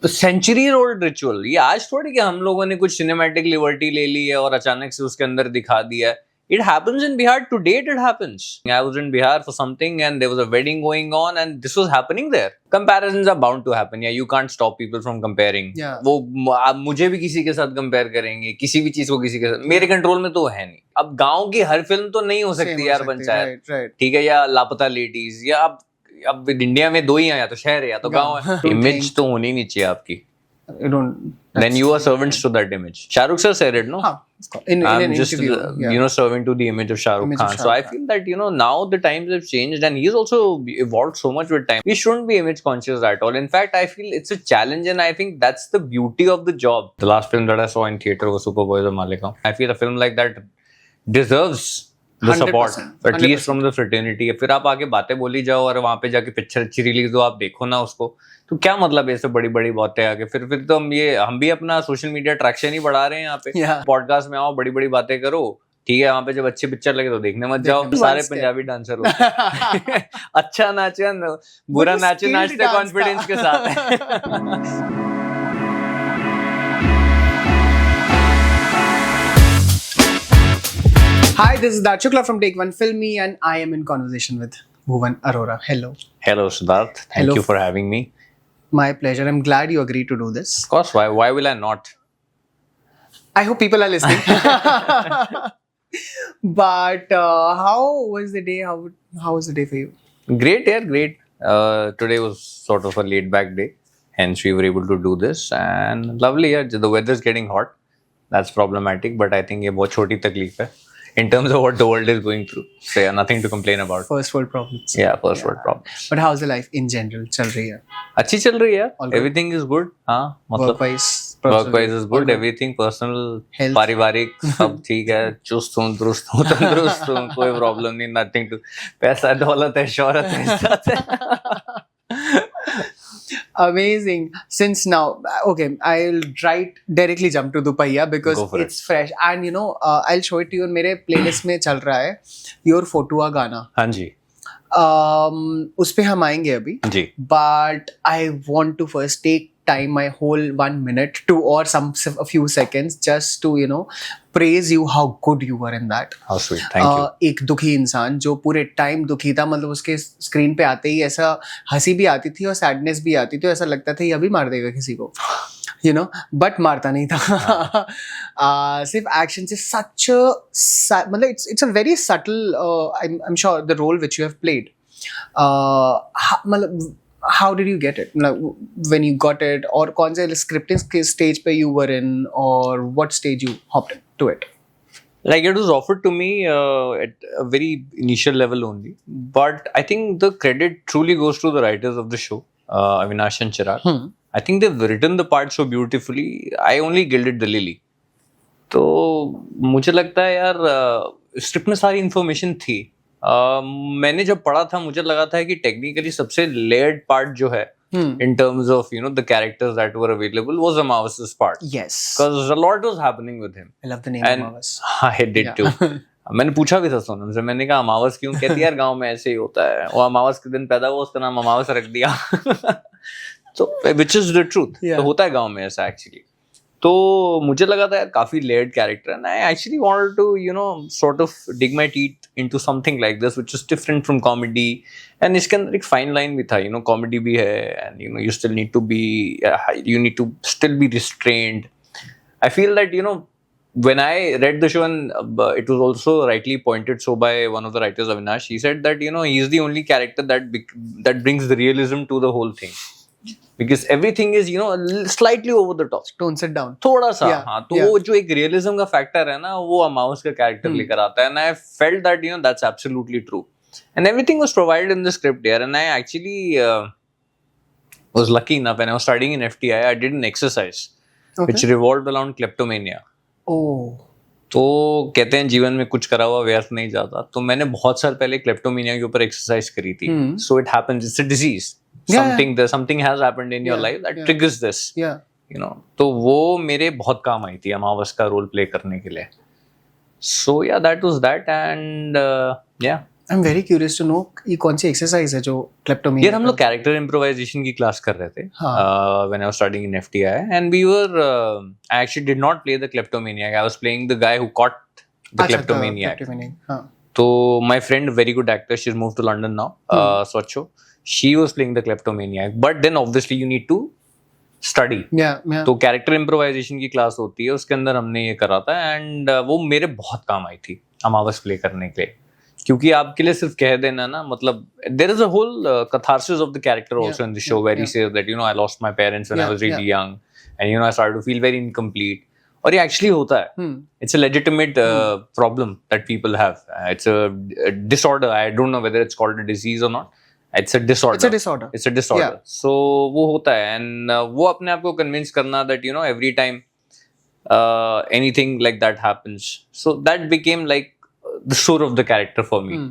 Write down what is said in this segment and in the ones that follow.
Century old ritual, ये आज थोड़ी कि हम लोगों ने कुछ सिनेमैटिक लिबर्टी ले ली है और अचानक से उसके अंदर दिखा दिया है. It happens in Bihar. To date, it happens. I was in Bihar for something and there was a wedding going on and this was happening there. Comparisons are bound to happen. Yeah, you can't stop people from comparing. Yeah. वो आप मुझे भी किसी के साथ compare करेंगे, किसी भी चीज को किसी के साथ, मेरे कंट्रोल में तो है नहीं. अब गांव की हर फिल्म तो नहीं हो सकती यार पंचायत, ठीक है, या लापता लेडीज, या अब इंडिया में दो ही हैं, या तो शहर है या तो गांव है. इमेज तो होनी नहीं चाहिए आपकी. You don't. Then you are servants to that image. Shah Rukh sir said it, no? In I'm an just interview, serving to the image of Shah Rukh Khan. So I feel that now the times have changed and he's also evolved so much with time. We shouldn't be image conscious at all. In fact, I feel it's a challenge and I think that's the beauty of the job. The last film that I saw in theater was Superboy The Malika. I feel a film like that deserves the support, 100%, at least from the fraternity. फिर आप आगे बातें बोली जाओ और वहां पे जाके पिक्चर अच्छी रिलीज हो, आप देखो ना उसको, तो क्या मतलब है ऐसे बड़ी बड़ी बातें आगे. फिर तो हम भी अपना सोशल मीडिया ट्रैक्शन ही बढ़ा रहे हैं यहाँ पे. पॉडकास्ट में आओ, बड़ी बड़ी बातें करो, ठीक है, वहां पे जब अच्छी पिक्चर लगे तो देखने मत जाओ. सारे पंजाबी डांसर होते हैं. अच्छा नाचे, बुरा नाचे, नाचते कॉन्फिडेंस के साथ. Hi, this is Dad Shukla from Take One Film Me, and I am in conversation with Bhuvan Arora. Hello. Hello, Siddharth. Thank you for having me. My pleasure. I'm glad you agreed to do this. Of course. Why will I not? I hope people are listening. But how was the day? How was the day for you? Great, yeah, great. Today was sort of a laid back day, hence we were able to do this, and lovely. Yeah, the weather's getting hot. That's problematic, but I think ये बहुत छोटी तकलीफ है in terms of what the world is going through. So yeah, nothing to complain about. First world problems. Yeah, first world problems. But how's the life in general? चल रही है. अच्छी चल रही है. Everything is good. हाँ, मतलब work-wise is good. Everything personal, पारिवारिक सब ठीक है. चुस्त हूँ, दुरुस्त हूँ, तंदुरुस्त हूँ, कोई प्रॉब्लम नहीं. Nothing to. पैसा दौलत है, शोहरत है, साथ है. Amazing. Since now, okay, I'll directly jump to Dupaiya because it's fresh. And I'll show it to you. मेरे playlist में चल रहा है Your Photua गाना. हाँ जी. उस पे हम आएंगे अभी. जी. But I want to first take time, my whole 1 minute to, or a few seconds, just to praise you how good you were in that. How sweet. Thank you. एक दुखी इंसान जो पूरे टाइम दुखी था, मतलब उसके स्क्रीन पे आते ही ऐसा हंसी भी आती थी और सैडनेस भी आती थी, ऐसा लगता था ये अभी मार देगा किसी को, बट मारता नहीं था. सिर्फ एक्शन से सच मतलब it's a very subtle, I am sure the role which you have played. मतलब how did you get it? Like, when you got it, or कौन से scripting stage पे you were in, or what stage you hopped into it? Like, it was offered to me at a very initial level only, but I think the credit truly goes to the writers of the show, Avinash and Chirag. I think they've written the part so beautifully. I only gilded the lily. तो मुझे लगता है यार script में सारी information थी. मैंने जब पढ़ा था मुझे लगा था कि टेक्निकली सबसे लेयर्ड पार्ट जो है in terms of the characters that were available was Amavas's part. Yes, because a lot was happening with him. I love the name Amavas. I did too. मैंने पूछा भी था सोनम से, मैंने कहा अमावस क्यों? कहती यार गांव में ऐसे ही होता है, वो अमावस के दिन पैदा हुआ, उसका नाम अमावस रख दिया. तो which is the truth. तो होता है गांव में ऐसा एक्चुअली. तो मुझे लगा था यार काफी लेयर्ड कैरेक्टर है, I actually wanted to sort of dig my teeth into something like this which is different from comedy. And इसके अंदर एक फाइन लाइन भी था, कॉमेडी भी है and you still need to be, you need to still be restrained. I feel that when I read the show, and it was also rightly pointed so by one of the writers, Avinash, he said that he is the only character that brings the realism to the whole thing. Because everything is slightly over the top, tones it down थोड़ा सा. हाँ, तो वो जो एक realism का factor है ना, वो अमावस का कैरेक्टर लेकर आता है. and I felt that that's absolutely true, and everything was provided in the script here. And I actually was lucky enough, when I was studying in FTI, I did an exercise which revolved around kleptomania. तो कहते हैं जीवन में कुछ करा हुआ व्यर्थ नहीं जाता. तो मैंने बहुत साल पहले क्लेप्टोमेनिया के ऊपर एक्सरसाइज करी थी. So it happens, it's a disease. Something has happened in your life that triggers this. तो वो मेरे बहुत काम आई थी अमावस का रोल प्ले करने के लिए. So yeah, that was that, and yeah. I'm very curious to know ये कौन सी एक्सरसाइज है जो क्लेप्टोमेनिया यार हम लोग कैरेक्टर इम्प्रोवाइजेशन की क्लास कर रहे थे when I was studying in FTI, and we were I actually did not play the kleptomaniac. I was playing the guy who caught the kleptomaniac. हाँ. So my friend, very good actor, she's moved to London now, Swachho. She was playing the kleptomaniac, but then obviously you need to study. Yeah. तो character improvisation की class होती है, उसके अंदर हमने ये करा था, एंड वो मेरे बहुत काम आई थी अमावस प्ले करने के लिए, क्योंकि आपके लिए सिर्फ कह देना ना, मतलब there is a whole catharsis of the character also in the show where he says that I lost my parents when I was really young, and I started to feel very incomplete. और ये actually होता है. It's a legitimate problem that people have. It's a disorder. I don't know whether it's called a disease or not. It's a disorder. It's a disorder. Yeah. So वो होता है, and वो अपने आप को convince करना that every time anything like that happens. So that became like the soul of the character for me.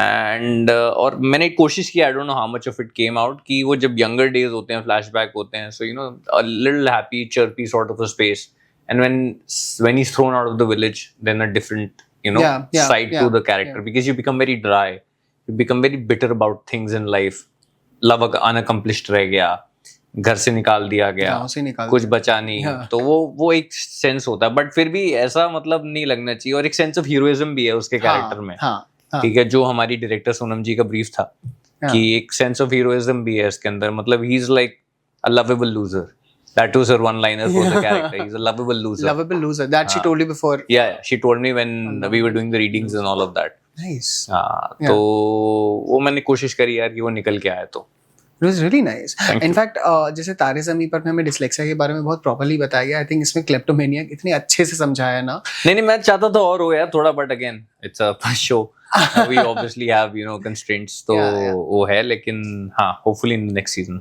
And और मैंने कोशिश की, I don't know how much of it came out, कि वो जब younger days होते हैं, flashback होते हैं, so a little happy, chirpy sort of a space, and when he's thrown out of the village, then a different side to the character, because you become very dry, you become very bitter about things in life. Love unaccomplished रह गया, घर से निकाल दिया गया, कुछ बचा नहीं, तो वो एक सेंस होता है, बट फिर भी ऐसा मतलब नहीं लगना चाहिए, और एक सेंस ऑफ हीरोइज्म भी है उसके कैरेक्टर में. ठीक है, जो हमारी डायरेक्टर सोनम जी का ब्रीफ था कि एक सेंस ऑफ हीरोइज्म भी है इसके अंदर, मतलब he is like a lovable loser. That was her one-liner for the character. He's a lovable loser. Lovable loser. That she told you before. Yeah, she told me when we were doing the readings and all of that. Nice. तो वो मैंने कोशिश करी यार कि वो निकल के आए तो. It was really nice. In fact, जैसे तारे ज़मीं पर में हमें डिसलेक्सिया के बारे में बहुत प्रॉपर्ली बताया गया. I think इसमें क्लेप्टोमेनिया इतने अच्छे से समझाया है ना. नहीं मैं चाहता था और हो यार थोड़ा, but again it's a show. We obviously have constraints, तो वो है, लेकिन हाँ, hopefully in the next season.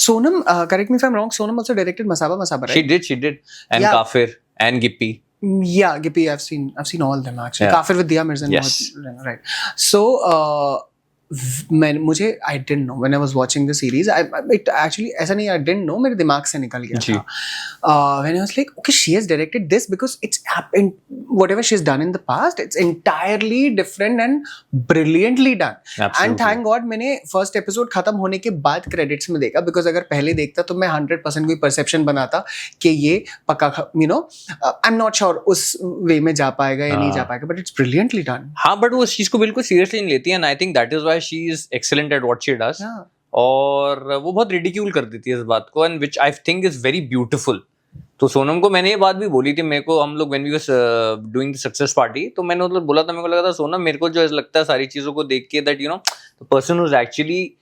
Sonam, correct me if I'm wrong, Sonam also directed Masaba, right? She did, and Kafir and Gippy. Yeah, Gippy, I've seen all of them actually. Yeah. Kafir with Dia Mirzan, yes. Right. So मुझे I didn't know when I was watching the series. It actually ऐसा नहीं, I didn't know, मेरे दिमाग से निकल गया था. When I was like, okay, she has directed this because it's happened. Whatever she's done in the past, it's entirely different and brilliantly done. Absolutely. And thank God मैंने first episode खत्म होने के बाद credits में देखा, because अगर पहले देखता तो मैं 100% कोई perception बनाता कि ये पक्का I'm not sure उस way में जा पाएगा या नहीं जा पाएगा, but it's brilliantly done. हाँ, but वो उस चीज को बिल्कुल seriously नहीं लेती, and I think that is why she is excellent at what she does. Yeah. और वो बहुत रिडिक्यूल कर देती है इस बात को, and which I think is very beautiful. तो सोनम को मैंने ये बात भी बोली थी, मेरे को हम लोग when we was doing the success party, तो मैंने मतलब बोला था, मेरे को लगा था सोनम, मेरे को जो ऐसा लगता है सारी चीजों को देख के that the person who's actually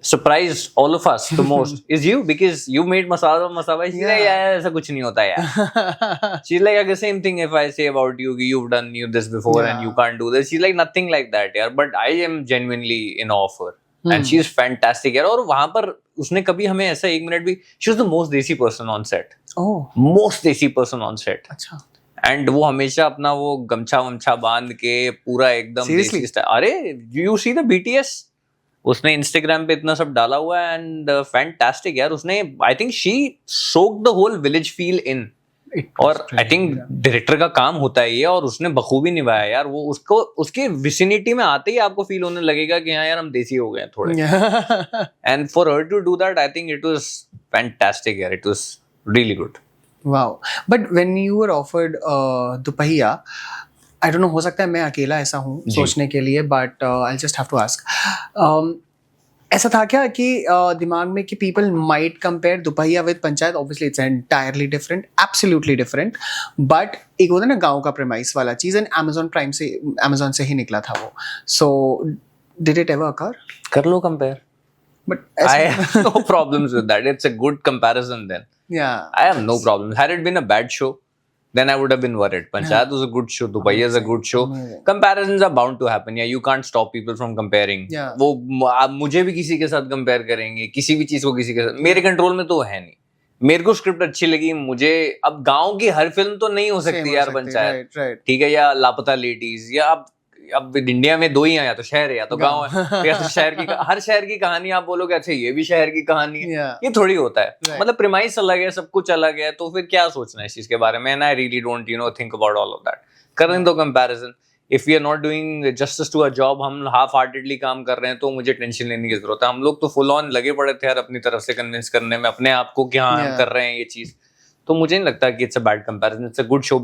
surprised all of us the most is you, because you made masala. She's like, yeah, ऐसा कुछ नहीं होता यार. She's like, the same thing if I say about you, you've done this before and you can't do this. She's like, nothing like that यार, but I am genuinely in awe of her. And she is fantastic यार. और वहाँ पर उसने कभी हमें ऐसा एक मिनट भी, she was the most desi person on set. Oh. Most desi person on set. अच्छा. And वो हमेशा अपना वो गमछा वमछा बांध के पूरा एकदम देसी स्टाइल. अरे you see the BTS, उसने इंस्टाग्राम पे इतना सब डाला हुआ है, एंड फैंटास्टिक यार. उसने I think she soaked the whole village feel in, और आई थिंक डायरेक्टर का काम होता है ये, और उसने बखूबी निभाया यार. वो उसको उसके विसिनिटी में आते ही आपको फील होने लगेगा कि हाँ यार हम देसी हो गए थोड़े. And for her to do that, I think it was fantastic यार. It was really good. Wow. But when you were offered दुपहिया, I don't know, हो सकता है मैं अकेला ऐसा हूँ सोचने के लिए, but I'll just have to ask. ऐसा था क्या कि दिमाग में कि people might compare दुपहिया with panchayat? Obviously it's entirely different, absolutely different. But एक होता है ना गाँव का premise वाला चीज़, and Amazon से ही निकला था वो. So did it ever occur? कर लो compare. But I have no problems with that. It's a good comparison then. Yeah. I have no problems. Had it been a bad show, then I would have been worried. Panchayat was a good show. Dupahiya is a good show. Comparisons are bound to happen. Yeah, you can't stop people from comparing. Yeah. वो मुझे भी किसी के साथ compare करेंगे, किसी भी चीज को किसी के साथ. मेरे कंट्रोल में तो है नहीं. मेरे को स्क्रिप्ट अच्छी लगी, मुझे अब गांव की हर फिल्म तो नहीं हो सकती यार पंचायत. ठीक है, या लापता लेडीज, या अब इंडिया में दो ही हैं, या तो शहर है या तो गांव है, या तो शहर की हर शहर की कहानी आप बोलोगे अच्छा ये भी शहर की कहानी है. ये थोड़ी होता है. मतलब प्रीमाइस अलग है, सब कुछ अलग है, तो फिर क्या सोचना है इस चीज के बारे में. And I really don't think about all of that. करने दो comparison. if we are not doing justice to a job, हम half heartedly काम कर रहे हैं तो मुझे टेंशन लेने की जरूरत है. हम लोग तो full on लगे पड़े थे यार अपनी तरफ से कन्विंस करने में अपने आप को कि हाँ हम कर रहे हैं ये चीज. तो मुझे नहीं लगता कि it's a bad comparison. It's a good show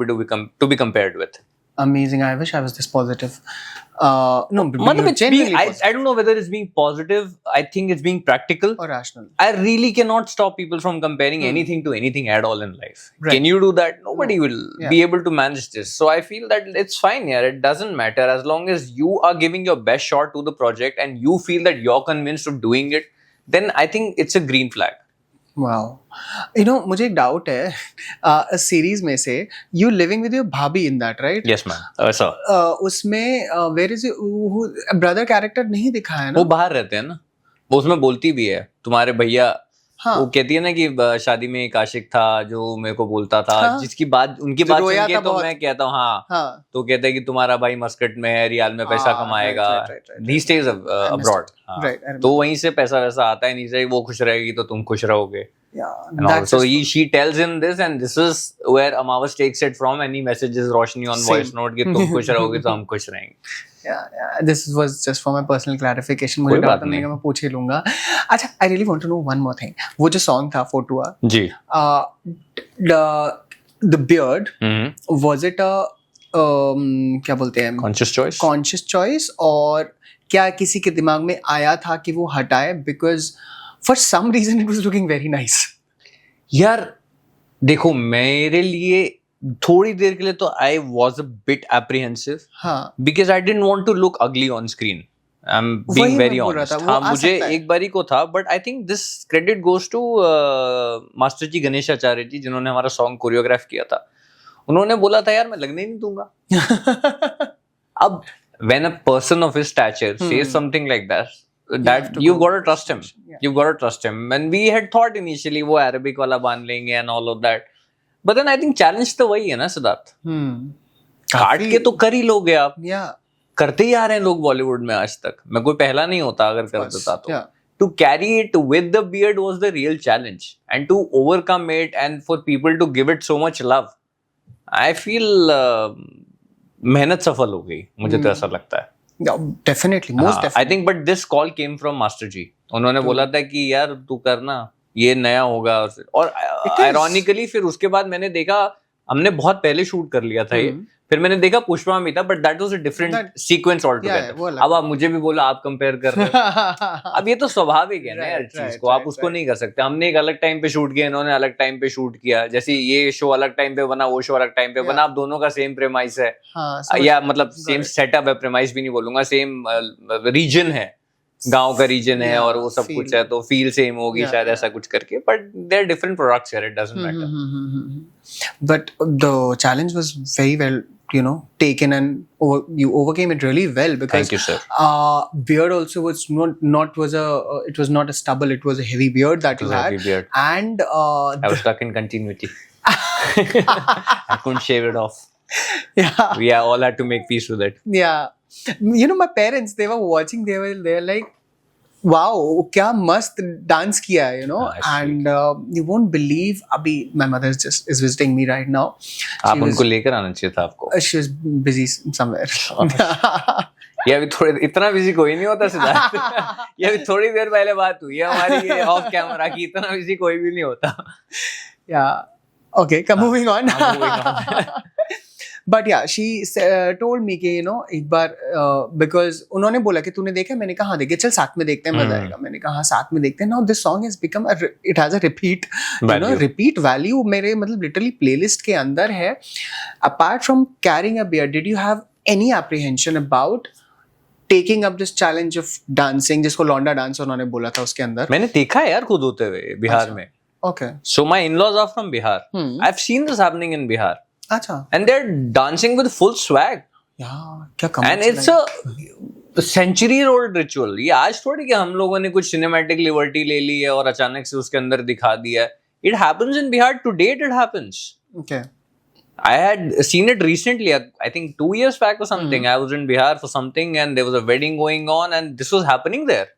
to be compared with. Amazing. I wish I was this positive. No, मतलब it's being, I don't know whether it's being positive. I think it's being practical or rational. I really cannot stop people from comparing anything to anything at all in life. Right. Can you do that? Nobody will be able to manage this. So I feel that it's fine. Yeah, it doesn't matter as long as you are giving your best shot to the project and you feel that you're convinced of doing it. Then I think it's a green flag. Wow. You know, मुझे एक doubt है series में से you living with your भाभी in that right? Yes ma'am. Sir उसमें where is brother character नहीं दिखाया है ना? वो बाहर रहते हैं ना, वो उसमें बोलती भी है तुम्हारे भैया. हाँ. वो कहती है ना कि शादी में एक आशिक था जो मेरे को बोलता था. हाँ. जिसकी बात उनकी बात सुन के तो मैं कहता हूँ हाँ. तो कहता है कि तुम्हारा भाई मस्कट में है, रियाल में पैसा कमाएगा. He stays abroad. तो वहीं से पैसा वैसा आता है, नहीं से वो खुश रहेगी तो तुम खुश रहोगे. So she tells him this and this is where Amavas takes it from and he messages Roshni on voice note कि तुम खुश रहोगे तो हम खुश रहेंगे. Yeah, this was just for my personal clarification. मुझे डाउट नहीं है, मैं पूछ ही लूंगा. अच्छा, I really want to know one more thing. वो जो song था फोटुआ जी, the beard, was it a क्या बोलते हैं, conscious choice और क्या किसी के दिमाग में आया था कि वो हटाए? Because for some reason it was looking very nice. यार देखो, मेरे लिए थोड़ी देर के लिए तो I was a bit apprehensive. हाँ. Because I didn't want to look ugly on screen. I'm being very honest. हाँ, मुझे एक बारी को था, but I think this credit goes to master ji Ganesh Acharya ji, जिन्होंने हमारा सॉन्ग कोरियोग्राफ किया था. उन्होंने बोला था यार मैं लगने ही नहीं दूंगा. अब when a person of his stature says something like that you've got to trust him. You've got to trust him. And we had thought initially वो Arabic वाला बांध लेंगे and all of that. But then I think challenge तो वही है ना सिद्धार्थ. काट के तो कर ही लोगे आप. करते ही आ रहे हैं लोग बॉलीवुड में आज तक. मैं कोई पहला नहीं होता अगर कर देता तो. To carry it with the beard was the real challenge, and to overcome it and for people to give it so much love, I feel मेहनत सफल हो गई. मुझे तो ऐसा लगता है. Definitely, most definitely. I think, but this call came from master ji. उन्होंने बोला था कि यार तू करना, ये नया होगा. और ironically फिर उसके बाद मैंने देखा, हमने बहुत पहले शूट कर लिया था ये. फिर मैंने देखा पुष्पा में था, but that was a different sequence all together. अब आप मुझे भी बोला आप कंपेयर कर रहे हो. अब ये तो स्वाभाविक है ना यार चीज को, आप उसको नहीं कर सकते. हमने एक अलग टाइम पे शूट किया, इन्होंने अलग टाइम पे शूट किया. जैसे ये शो अलग टाइम पे बना, वो शो अलग टाइम पे बना. आप दोनों का सेम प्रेमाइस है, या मतलब सेम सेटअप है. प्रेमाइस भी नहीं बोलूंगा, सेम रीजन है, गांव का रीजन है और वो सब कुछ है, तो फील सेम होगी शायद ऐसा कुछ करके. But they are different products here, it doesn't matter. But the challenge was very well taken and you overcame it really well, because thank you sir. Beard also was it was not a stubble, it was a heavy beard that you had, and I was stuck in continuity. I couldn't shave it off. We all had to make peace with it. My parents, they were watching, they were like, wow, क्या मस्त dance किया है, and you won't believe, अभी my mother is visiting me right now. आप उनको लेकर आना चाहिए था आपको. She was busy somewhere. ये अभी थोड़े, इतना बिजी कोई नहीं होता सिद्धार्थ. ये अभी थोड़ी देर पहले बात हुई है हमारी ये ऑफ कैमरा की. इतना बिजी कोई भी नहीं होता. Okay, moving on. But yeah, she told me कि एक बार because उन्होंने बोला कि तूने देखा? मैंने कहा हाँ देखे. चल साथ में देखते हैं, मजा आएगा. मैंने कहा हाँ साथ में देखते हैं. Now this song has become it has a repeat value मेरे मतलब literally playlist के अंदर है. Apart from carrying a beard, did you have any apprehension about taking up this challenge of dancing, जिसको लौंडा डांस उन्होंने बोला था उसके अंदर? मैंने देखा है यार खुद होते हुए बिहार में. Okay. So my in-laws are from Bihar. I've seen this happening in Bihar. अच्छा. And they're dancing with full swag. क्या कमाल. And it's a century-old ritual. ये आज थोड़ी कि हम लोगों ने कुछ cinematic liberty ले ली है और अचानक से उसके अंदर दिखा दिया है. It happens in Bihar. To date, it happens. Okay. I had seen it recently. I think 2 years back or something. I was in Bihar for something, and there was a wedding going on, and this was happening there.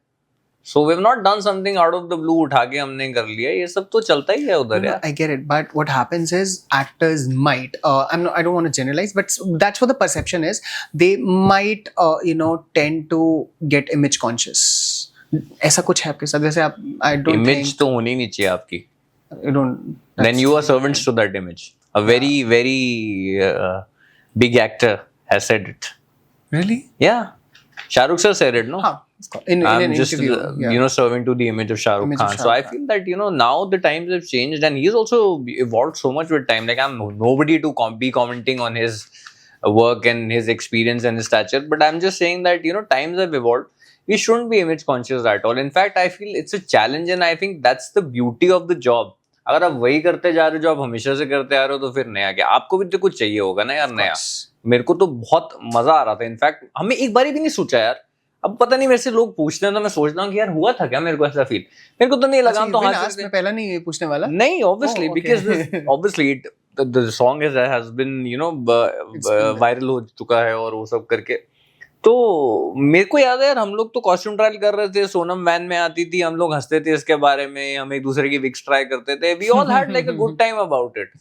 So we've not done something out of the blue, उठा के हमने कर लिया, ये सब तो चलता ही है उधर यार. I get it, but what happens is actors might, I don't want to generalize, but that's what the perception is. They might, tend to get image conscious. ऐसा कुछ है आपके साथ? जैसे आप, I don't Image think तो होनी नहीं चाहिए आपकी. you don't. Then you are servants to that image. A very, very big actor has said it. Really? Yeah. Shah Rukh sir said it, no? हाँ. In I'm an just, interview, serving to the image of Shah Rukh Image of Khan. Shah So I Rukh feel that, now the times have changed and he's also evolved so much with time. Like, I'm nobody to be commenting on his work and his experience and his stature. But I'm just saying that, times have evolved. We shouldn't be image conscious at all. In fact, I feel it's a challenge and I think that's the beauty of the job. अगर आप वही करते जा रहे हो जो आप हमेशा से करते आ रहे हो तो फिर नया क्या? आपको भी तो कुछ चाहिए होगा ना यार नया. मेरे को तो बहुत मजा आ रहा था. इनफैक्ट हमें एक बार भी नहीं सोचा यार. अब पता नहीं, मेरे से लोग पूछते हैं तो मैं सोचता हूँ कि यार हुआ था क्या, मेरे को ऐसा फील. मेरे को तो नहीं लगा. तो हाँ, मैं पहला नहीं पूछने वाला. नहीं, obviously, because obviously the song has been viral हो चुका है और वो सब करके. तो मेरे को याद है यार, हम लोग तो कॉस्ट्यूम ट्रायल कर रहे थे, सोनम वैन में आती थी, हम लोग हंसते थे इसके बारे में, हम एक दूसरे की विक्स ट्राई करते थे. We all had like a good time about it.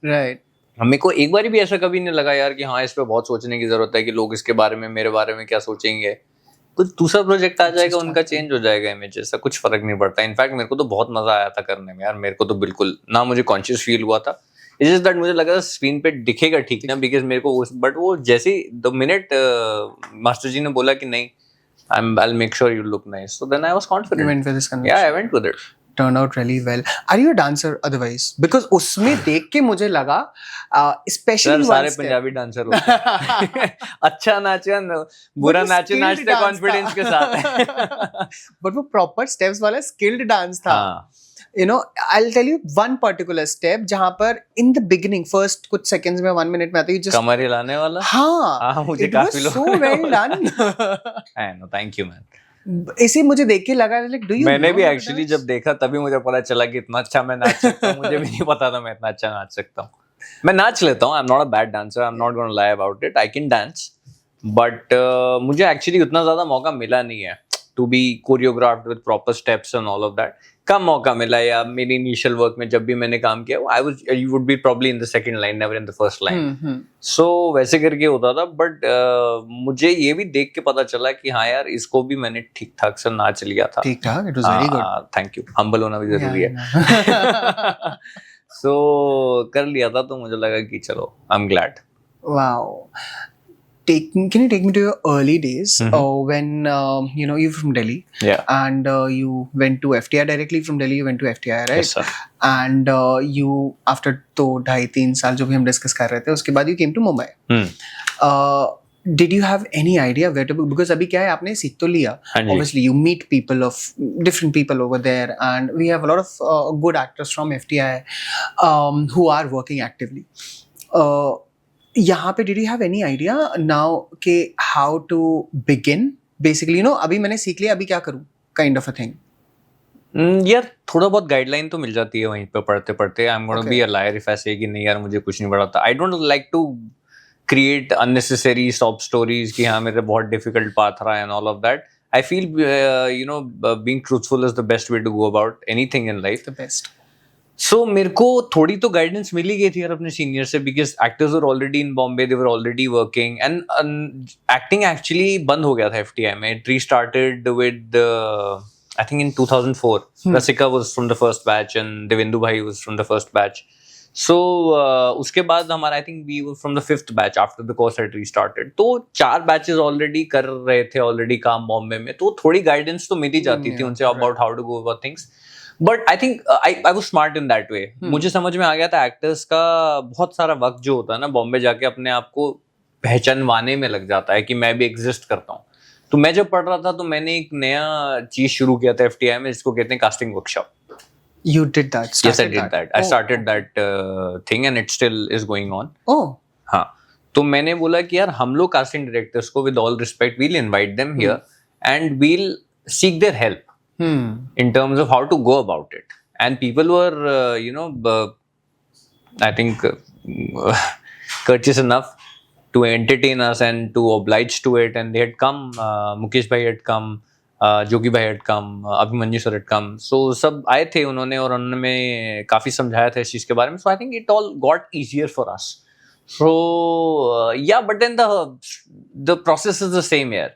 Right. हमें को एक बार भी ऐसा कभी नहीं लगा यार कि हाँ इस पे बहुत सोचने की जरूरत है कि लोग इसके बारे में, मेरे बारे में क्या सोचेंगे. कुछ दूसरा प्रोजेक्ट आ जाएगा, उनका चेंज हो जाएगा इमेज, ऐसा कुछ फर्क नहीं पड़ता. इनफैक्ट मेरे को तो बहुत मजा आया था करने में यार. मेरे को तो बिल्कुल ना मुझे कॉन्शियस फील हुआ था. इट्स जस्ट दैट मुझे लगा स्क्रीन पे दिखेगा ठीक ना, बिकॉज मेरे को बट वो जैसे द मिनट मास्टर जी ने बोला कि नहीं, I will make sure you look nice, so then I was confident. You went with this conviction. Yeah, I went with it. Turned out really well. Are you a dancer otherwise? Because उसमें देख के मुझे लगा, especially सारे Punjabi dancer होते हैं. अच्छा नाचे, बुरा नाचे, नाचते कॉन्फिडेंस के साथ. But वो proper steps वाला skilled dance था. I'll tell you one particular step जहाँ पर in the beginning first कुछ seconds में 1 minute में आता है, just कमर हिलाने वाला. हाँ, मुझे it was so well done. I know, thank you man. इसे मुझे देख के लगा like, do you मैंने know भी how to एक्चुअली dance? जब देखा तभी मुझे पता चला कि इतना अच्छा मैं नाच सकता हूँ. मुझे भी नहीं पता था मैं इतना अच्छा नाच सकता हूँ. मैं नाच लेता हूँ. I am not a bad dancer, I am not gonna lie about it. I can dance, but मुझे एक्चुअली उतना ज्यादा मौका मिला नहीं है to be choreographed with proper steps and all of that. कम मौका मिला. या मेरी इनिशियल वर्क में जब भी मैंने काम किया, you would be probably in the second line, never in the first line. So वैसे करके होता था. बट मुझे ये भी देख के पता चला कि हाँ यार इसको भी मैंने ठीक ठाक से नाच लिया था. ठीक ठाक, it was very good. Thank you. Humble होना भी जरूरी है. सो कर लिया था तो मुझे लगा कि चलो, I am glad. Wow. Can you take me to your early days when you're from Delhi? Yeah. And you went to FTI directly from Delhi. You went to FTI, right? Yes, sir. And you after तो 2.5-3 साल जो भी हम discuss कर रहे थे, उसके बाद you came to Mumbai. Did you have any idea where to? Because अभी क्या है, आपने सीख तो लिया. Obviously, you meet people of different people over there, and we have a lot of good actors from FTI who are working actively. यहाँ पे did you have any idea now कि how to begin? Basically, अभी मैंने सीख लिया, अभी क्या करूँ, kind of a thing. यार थोड़ा बहुत गाइडलाइन तो मिल जाती है वहीं पे पढ़ते पढ़ते. I am gonna be a liar if I say कि नहीं यार मुझे कुछ नहीं पढ़ा था. I don't like to create unnecessary sob stories कि हाँ मेरे बहुत डिफिकल्ट पाथ रहा and all of that. I feel being truthful is the best way to go about anything in life. The best. So मेरे को थोड़ी तो guidance मिल ही गई थी यार अपने सीनियर से, because actors were already in Bombay, they were already working, and acting actually बंद हो गया था एफटीआई में. It restarted with I think in 2004. Rasika was from the first batch and Divyendu भाई was from the first batch. So उसके बाद हमारा I think we were from the 5th batch after the course had restarted. तो 4 batches already कर रहे थे already काम बॉम्बे में, तो थोड़ी गाइडेंस तो मिल ही जाती थी उनसे about how to go about things. But I think I was smart in that way. मुझे समझ में आ गया था एक्टर्स का बहुत सारा वक्त जो होता है ना बॉम्बे जाके अपने आप को पहचानवाने में लग जाता है कि मैं भी एग्जिस्ट करता हूँ. तो मैं जब पढ़ रहा था तो मैंने एक नया चीज शुरू किया था एफटीआई में, जिसको कहते हैं casting workshop. You did that? Yes, I did that. I started that thing and it still is going on. Oh. हाँ, तो मैंने बोला कि यार हम लोग कास्टिंग डायरेक्टर्स को with all respect we'll invite them here and we'll seek their help in terms of how to go about it. And people were, I think, courteous enough to entertain us and to oblige to it. And they had come, Mukesh bhai had come, जोगी भाई had come, Abhimanyu sir had come, so सब आए थे उन्होंने, और उन्होंने में काफ़ी समझाया था इस चीज़ के बारे में. So I think it all got easier for us. So yeah, but then the process is the same here.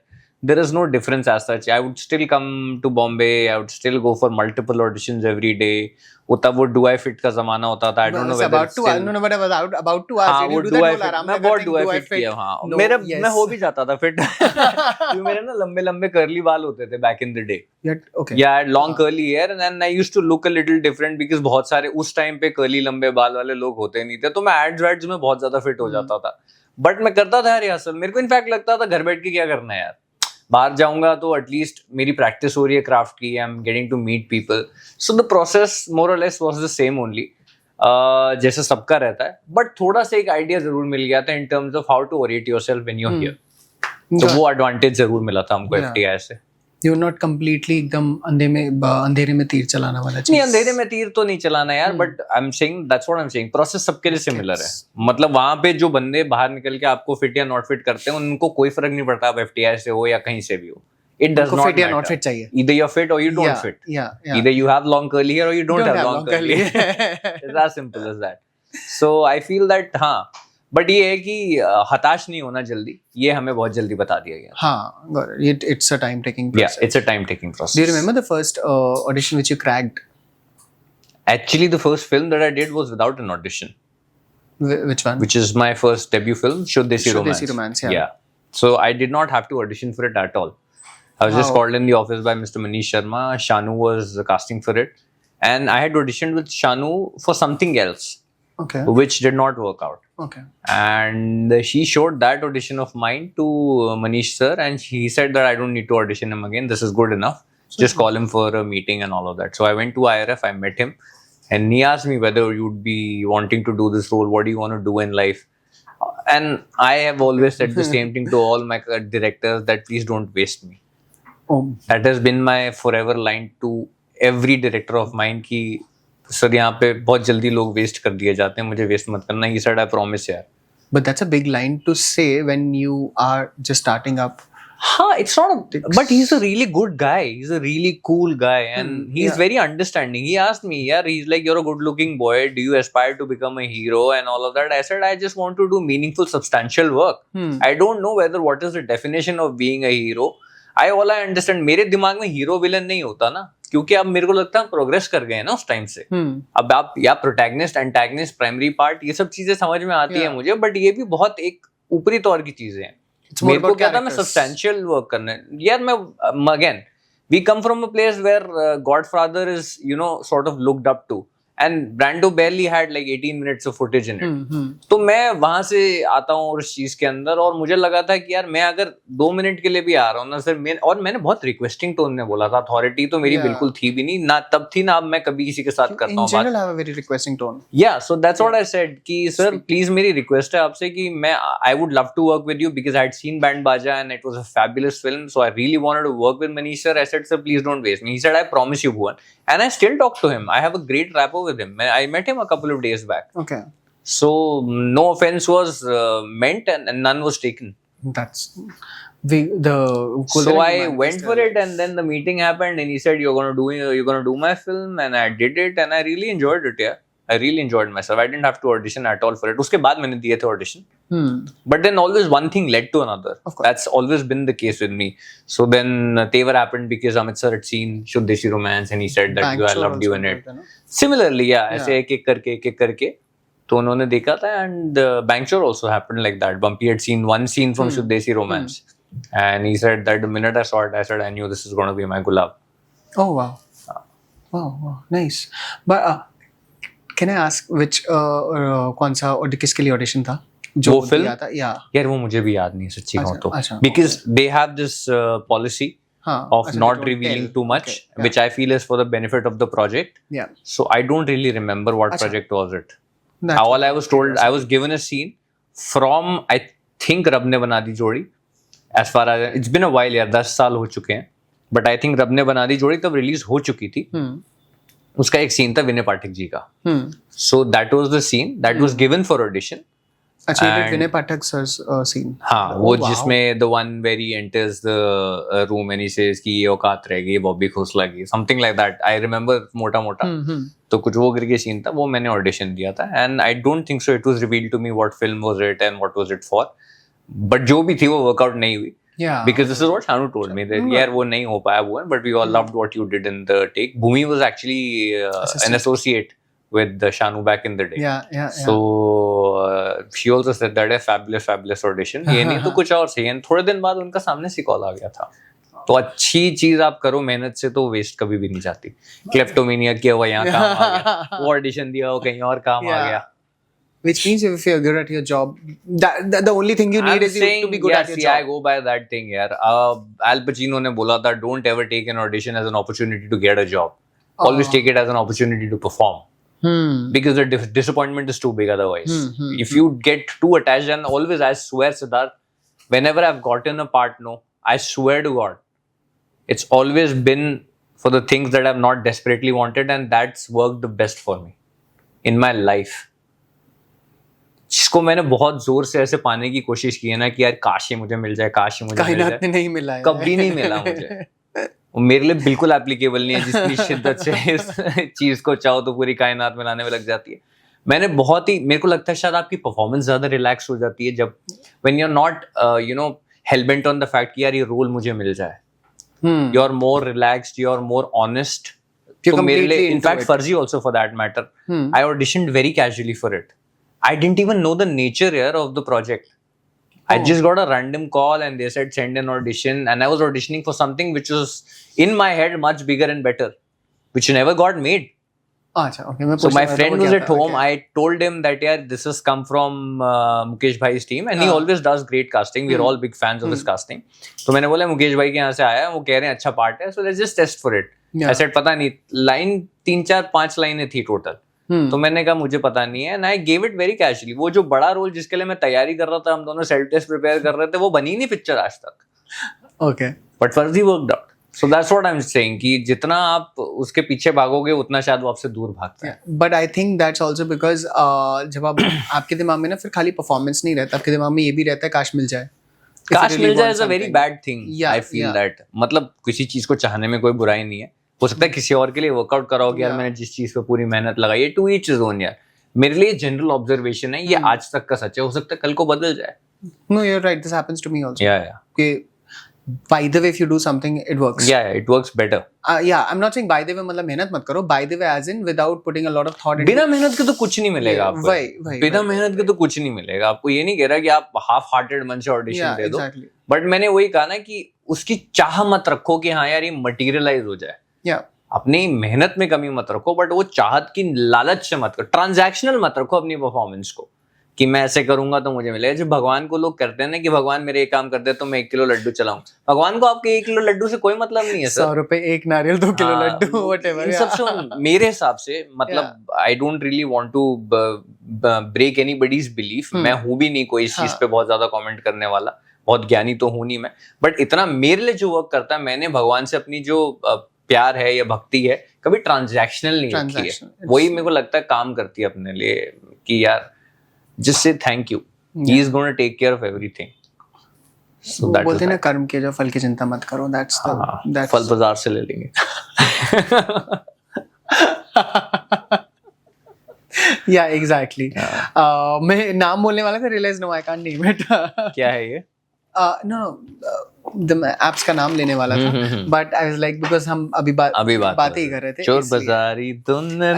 There is no difference as such. I would still come to Bombay. I would still go for multiple auditions every day. वो तब वो do I fit का ज़माना होता था. I don't know whether about it's to still. no, but I was about to ask. हाँ, Did वो you do do that I whole fit. आराम मैं नगर बहुत thing, do I do I fit fit? किया. हाँ, No, मेरा yes. मैं हो भी जाता था fit. क्योंकि मेरे ना लंबे लंबे curly बाल होते थे back in the day. Yet, okay. Yeah, I had long curly hair and then I used to look a little different because बहुत सारे उस टाइम पे curly लंबे बाल वाले लोग होते नहीं थे, तो मैं ads में बहुत ज्यादा fit हो जाता था. बट मैं करता था रिहर्सल. मेरे को इनफैक्ट लगता था घर बैठ के क्या करना है यार, बाहर जाऊंगा तो एटलीस्ट मेरी प्रैक्टिस हो रही है क्राफ्ट की. I am getting to meet people. So the process more और less was the same only, जैसे सबका रहता है. बट थोड़ा सा एक आइडिया जरूर मिल गया था in terms of how to orient yourself when you are here. तो वो एडवांटेज जरूर मिला था हमको एफटीआई से. यू आर नॉट कंप्लीटली एकदम अंधेरे में तीर चलाना वाला चीज. नहीं, अंधेरे में तीर तो नहीं चलाना यार, but I am saying that's what I am saying. Process सबके लिए सिमिलर है. मतलब वहां पे जो बंदे बाहर निकल के आपको फिट या नॉट फिट करते हैं, उनको कोई फर्क नहीं पड़ता आप एफटीआई से हो या कहीं से भी हो. It does not fit या matter. not fit चाहिए. Either you're fit or you don't fit. Yeah. Either you have long curly hair or you don't have long curly hair. It's as simple as that. So I feel that हाँ, but ये है कि हताश नहीं होना जल्दी. ये हमें बहुत जल्दी बता दिया गया. हाँ, got it. It's a time taking process. Yeah, it's a time taking process. Do you remember the first audition which you cracked? Actually, the first film that I did was without an audition. Which one? Which is my first debut film, Shuddh Desi Romance. Desi Romance, yeah. So I did not have to audition for it at all. I was just called in the office by Mr. Manish Sharma. Shanu was casting for it. And I had auditioned with Shanu for something else. Okay. Which did not work out. Okay. And she showed that audition of mine to Manish sir, and he said that I don't need to audition him again. This is good enough. Just call him for a meeting and all of that. So I went to IRF, I met him, and he asked me whether you'd be wanting to do this role. What do you want to do in life? And I have always said the same thing to all my directors, that please don't waste me. Oh. That has been my forever line to every director of mine कि sir यहाँ पे बहुत जल्दी लोग waste कर दिए जाते हैं, मुझे वेस्ट मत करना. He said I promise यार. But that's a big line to say when you are just starting up. हाँ, it's not a, but he's a really good guy. He's a really cool guy, and he's very understanding. He asked me, yeah, he's like, you're a good looking boy. Do you aspire to become a hero and all of that? I said, I just want to do meaningful, substantial work. I don't know whether what is the definition of being a hero. all I understand, मेरे दिमाग में hero villain नहीं होता ना, क्योंकि अब मेरे को लगता है प्रोग्रेस कर गए हैं ना उस टाइम से. अब आप या प्रोटैगनिस्ट, एंटैगनिस्ट, प्राइमरी पार्ट, ये सब चीजें समझ में आती है मुझे, बट ये भी बहुत एक ऊपरी तौर की चीजें हैं. मेरे को क्या था, मैं सब्सटेंशियल वर्क करने यार. मैं again we come from a place where godfather is sort of looked up to, and Brando barely had like 18 minutes of footage in it. तो मैं वहां से आता हूँ उस चीज के अंदर, और मुझे लगा था कि यार मैं अगर 2 मिनट के लिए भी आ रहा हूँ ना सर, और मैंने बहुत रिक्वेस्टिंग टोन में बोला था. अथॉरिटी तो मेरी बिल्कुल थी भी नहीं ना, तब थी ना अब मैं कभी किसी के साथ करता हूँ बात. have a very requesting tone. Yeah, so that's what I said कि सर प्लीज मेरी रिक्वेस्ट है आपसे कि मैं I would love to work with you because I had seen Band Baja and it was a fabulous film, so I really wanted to work with Manish sir. I said, sir, please don't waste me. He said, I promise you, Bhuvan. And I still talk to him. I have a great rapport with him. I met him a couple of days back. Okay. So no offense was meant and none was taken. That's so I went for it, and then the meeting happened, and he said, you're gonna do my film, and I did it, and I really enjoyed it. Yeah, I really enjoyed myself. I didn't have to audition at all for it. उसके बाद मैंने दिए थे audition. But then always one thing led to another. That's always been the case with me. So then Tevar happened because Amit sir had seen Shuddh Desi Romance, and he said that I loved you in it. Similarly, yeah, ऐसे एक एक करके तो उन्होंने देखा था, and Bangshore also happened like that. Bumpy had seen one scene from Shuddh Desi Romance, and he said that the minute I saw it, I said I knew this is going to be my Gulab. Oh wow, wow, nice. But can I ask which कौन सा और किसके लिए audition था? वो film था यार वो मुझे भी याद नहीं सच्ची कहूँ तो, because they have this policy of not revealing too much, which I feel is for the benefit of the project. Yeah. So I don't really remember what project was it. All I was told, I was given a scene from I think रब ने बना दी जोड़ी. As far as it's been a while यार, 10 साल हो चुके हैं, but I think रब ने बना दी जोड़ी तब रिलीज हो चुकी थी. उसका एक सीन था विनय पाठक जी का. So that was the scene that was given for audition. अच्छा, ये And- Vinay Pathak sir scene. हाँ, वो जिसमें the one where he enters the room and he says कि ये औकात रह गई बॉबी खोसला की, something like that. I remember मोटा मोटा. तो कुछ वो करके सीन था, वो मैंने ऑडिशन दिया था. And I don't think so it was revealed to me what film was it and what was it for. But जो भी थी वो वर्कआउट नहीं हुई. Yeah. Because this is what Shanu told me that यार वो नहीं हो पाया वो, but we all loved what you did in the take. Bhumi was actually an associate with Shanu back in the day. Yeah. So she also said that a fabulous audition. ये नहीं तो कुछ और सही है. थोड़े दिन बाद उनका सामने से कॉल आ गया था. तो अच्छी चीज आप करो मेहनत से तो वेस्ट कभी भी नहीं जाती. क्लेप्टोमेनिया किया हुआ यहाँ काम आ गया, वो ऑडिशन दिया वो कहीं और काम आ गया. Which means if you're good at your job, the only thing you need is you to be good at your job. I go by that thing यार. Al Pacino ने बोला था don't ever take an audition as an opportunity to get a job. Always take it as an opportunity to perform. Because the disappointment is too big otherwise. If you get too attached, and always I swear Siddharth, whenever I've gotten a part, no, I swear to God, it's always been for the things that I've not desperately wanted, and that's worked the best for me in my life. जिसको मैंने बहुत जोर से ऐसे पाने की कोशिश की है ना कि यार काश ये मुझे मिल जाए, काश ये मुझे मिल जाए, नहीं मिला है, कभी नहीं मिला मुझे. वो मेरे लिए बिल्कुल एप्लीकेबल नहीं है. जितनी शिद्दत से इस चीज को चाहो तो पूरी कायनात में लाने में लग जाती है. मैंने बहुत ही, मेरे को लगता है शायद आपकी परफॉर्मेंस ज्यादा रिलैक्स हो जाती है जब when you are not hellbent on the fact कि यार ये रोल मुझे मिल जाए. You are more relaxed, you are more honest. तो मेरे लिए in fact Farzi also for that matter, I auditioned very casually for it. I didn't even know the nature here of the project. I just got a random call and they said send an audition, and I was auditioning for something which was in my head much bigger and better, which never got made. Okay. So my friend was at home. I told him that yeah, this has come from Mukesh Bhai's team, and he always does great casting. We're all big fans of his casting. तो मैंने बोला मुकेश भाई के यहाँ से आया, वो कह रहे हैं अच्छा पार्ट है, so let's just test for it. I said पता नहीं, लाइन 3 4 5 लाइनें थी टोटल. तो मैंने कहा मुझे पता नहीं है, and I gave it very casually. वो जो बड़ा रोल जिसके लिए मैं तैयारी कर रहा था, हम दोनों सेल्फ टेस्ट प्रिपेयर कर रहे थे, वो बनी नहीं पिक्चर आज तक. ओके, बट फर्जी worked out. So that's what I am saying कि जितना आप उसके पीछे भागोगे उतना शायद वो आपसे दूर भागता है. But I think that's also because जब आप आपके दिमाग में ना फिर खाली परफॉर्मेंस नहीं रहता, आपके दिमाग में ये भी रहता है काश मिल जाए. काश मिल जाए is a very bad thing. I feel that. मतलब किसी चीज को चाहने में कोई बुराई नहीं है. हो सकता है किसी और के लिए वर्कआउट कराओ कि यार मैंने जिस चीज पे पूरी मेहनत लगाई है, टू ईच इज ओन यार. मेरे लिए जनरल ऑब्जर्वेशन है, ये आज तक का सच है, हो सकता है कल को बदल जाए. No, you're right. This happens to me also. Yeah. Okay. By the way, if you do something, it works. Yeah, it works better. Yeah, I'm not saying by the way मतलब मेहनत मत करो. By the way, as in without putting a lot of thought into. बिना मेहनत के तो कुछ नहीं मिलेगा आपको. बिना मेहनत के तो कुछ नहीं मिलेगा आपको. ये नहीं कह रहा कि आप हाफ हार्टेड मन से ऑडिशन दे दो. बट मैंने वही कहा ना कि उसकी चाह मत रखो कि हाँ यार ये मटेरियलाइज हो जाए. Yeah. अपनी मेहनत में कमी मत रखो, बट वो चाहत की लालच से मत करो. ट्रांजैक्शनल मत रखो अपनी परफॉर्मेंस को कि मैं ऐसे करूंगा तो मुझे मिलेगा. जो भगवान को लोग करते हैं ना कि भगवान मेरे एक काम कर दे तो मैं 1 किलो लड्डू चलाऊं. भगवान को आपके 1 किलो लड्डू से कोई मतलब नहीं है सर. 100 रुपए 1 नारियल 2 किलो लड्डू व्हाटएवर. इन सब से मेरे हिसाब से मतलब I don't really want to break anybody's belief. मैं हूं भी नहीं कोई इस चीज पे बहुत ज्यादा कमेंट करने वाला, बहुत ज्ञानी तो हूं नहीं मैं. बट इतना मेरे लिए जो वर्क करता है, मैंने भगवान से अपनी जो प्यार है या भक्ति है कभी ट्रांजैक्शनल नहीं रखी है. वही मेरे को लगता है काम करती है अपने लिए कि यार just say thank you. He is going to take care of everything. So that बोलते हैं ना कर्म के जो फल की चिंता मत करो. That's फल बाजार से ले लेंगे. Yeah, exactly. मैं नाम बोलने वाला था, realize no I can't name it. क्या है ये? No, the apps का नाम लेने वाला था, but I was like because हम अभी बातें ही कर रहे थे. चोर बाजारी दुनिया.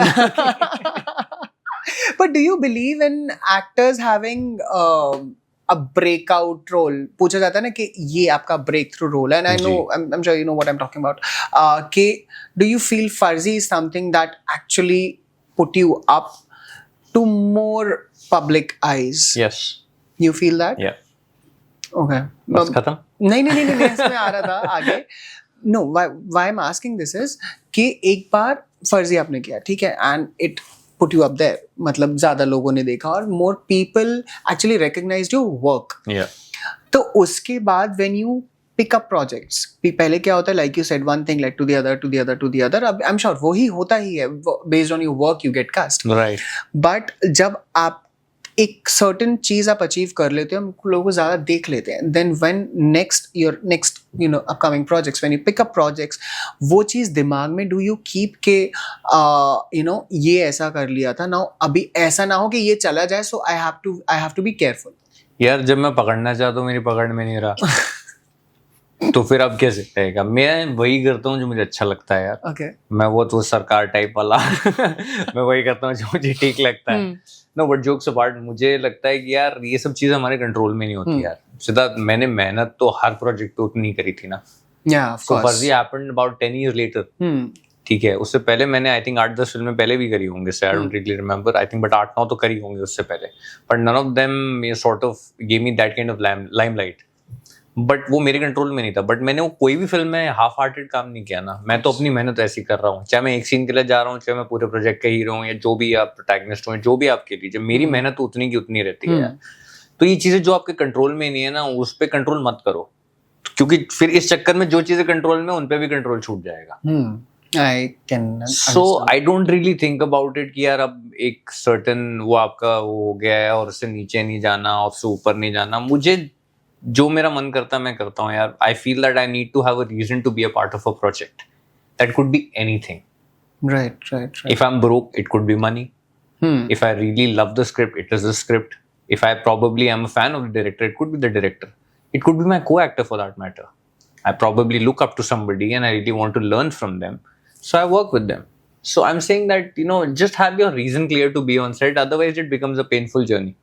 But do you believe in actors having a breakout role? पूछा जाता है ना कि ये आपका breakthrough role है, and I know I'm sure you know what I'm talking about. कि do you feel Farzi is something that actually put you up to more public eyes? Yes. You feel that? Yeah. Okay. बस खत्म? नहीं इसमें आ रहा था आगे. No, why I'm asking this is कि एक बार फर्जी आपने किया, ठीक है, and it put you up there. मतलब ज्यादा लोगों ने देखा और more people actually recognized your work. Yeah. तो उसके बाद when you pick up projects, पहले क्या होता है, like you said, one thing led to the other, to the other, to the other. अब I'm sure वही होता ही है. Based on your work, you get cast. Right. But जब आप एक सर्टेन चीज आप अचीव कर लेते हो, हम लोगों को ज्यादा देख लेते हैं, then when next you know upcoming projects, when you pick up projects, वो चीज दिमाग में डू यू कीप के यू नो ये ऐसा कर लिया था, नाउ अभी ऐसा ना हो कि ये चला जाए, so I have to be careful. यार जब मैं पकड़ना चाहता हूँ मेरी पकड़ में नहीं रहा तो फिर अब कैसे रहेगा? मैं वही करता हूँ जो मुझे अच्छा लगता है यार. ओके. मैं वो तो सरकार टाइप वाला मैं वही करता हूँ जो मुझे ठीक लगता है. नो बट जोक्स अपार्ट, मुझे लगता है कि यार ये सब चीजें हमारे कंट्रोल में नहीं होती यार. सिद्धार्थ, मैंने मेहनत तो हर प्रोजेक्ट पे उतनी करी थी ना. Yeah, of so course. फर्जी हैपेंड अबाउट 10 years later. ठीक है, उससे पहले मैंने आई थिंक 8-10 फिल्में पहले भी करी होंगे, I don't really remember, I think, but 8-9 तो करी होंगी उससे पहले. But none of them sort of give me that kind of limelight. But वो मेरे कंट्रोल में नहीं था. बट मैंने वो कोई भी फिल्म में हाफ हार्टेड काम नहीं किया ना. मैं तो अपनी मेहनत ऐसी कर रहा हूँ, चाहे मैं एक सीन के लिए जा रहा हूँ, चाहे मैं पूरे प्रोजेक्ट का हीरो हूँ, या जो भी आप प्रोटैगनिस्ट हो, जो भी आपके लीजिए, मेरी मेहनत तो उतनी की उतनी रहती है. तो ये चीजें जो आपके कंट्रोल में नहीं है ना, उस पर कंट्रोल मत करो, क्योंकि फिर इस चक्कर में जो चीजें कंट्रोल में उन पे भी कंट्रोल छूट जाएगा. I can So I don't really think about it कि यार अब एक certain वो आपका वो हो गया है और उससे नीचे नहीं जाना, उससे ऊपर नहीं जाना. मुझे जो मेरा मन करता है मैं करता हूँ यार. I feel that I need to have a reason to be a part of a project. That could be anything. Right. If I'm broke, it could be money. If I really love the script, it is the script. If I probably am a fan of the director, it could be the director. It could be my co-actor for that matter. I probably look up to somebody and I really want to learn from them. So I work with them. So I'm saying that, you know, just have your reason clear to be on set. Otherwise, it becomes a painful journey.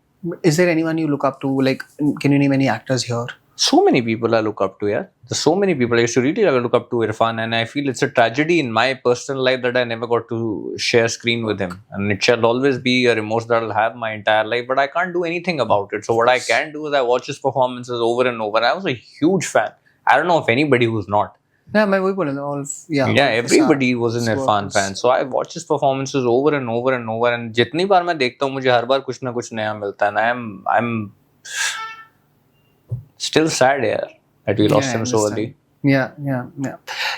Is there anyone you look up to? Like, can you name any actors here? So many people I look up to, yeah. There's so many people. I used to really look up to Irfan, and I feel it's a tragedy in my personal life that I never got to share screen with him. And it shall always be a remorse that I'll have my entire life, but I can't do anything about it. So what I can do is I watch his performances over and over. I was a huge fan. I don't know of anybody who's not. Yeah, मैं वही बोल रहा हूँ. Yeah, everybody was an Irfan fan. So I watched his performances over and over and over. And जितनी बार मैं देखता हूँ, मुझे हर बार कुछ ना कुछ नया मिलता है. And I'm still sad, yeah, that we lost him so early. Yeah.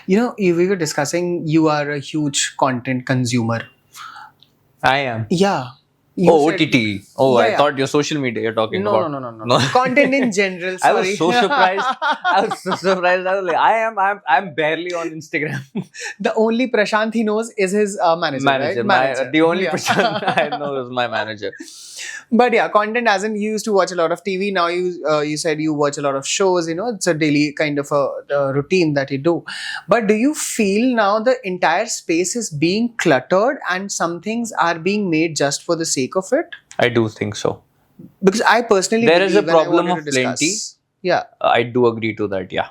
You know, we were discussing, you are a huge content consumer. I am. Yeah. OTT. I thought your social media you're talking about. No. Content in general. Sorry. I was so surprised. I was like, I'm barely on Instagram. The only Prashant he knows is his manager. Right? The only Prashant I know is my manager. But yeah, content as in you used to watch a lot of TV. Now you said you watch a lot of shows. You know, it's a daily kind of a routine that you do. But do you feel now the entire space is being cluttered and some things are being made just for the sake of it? I do think so. Because I personally there is a problem of plenty. Yeah, I do agree to that. Yeah,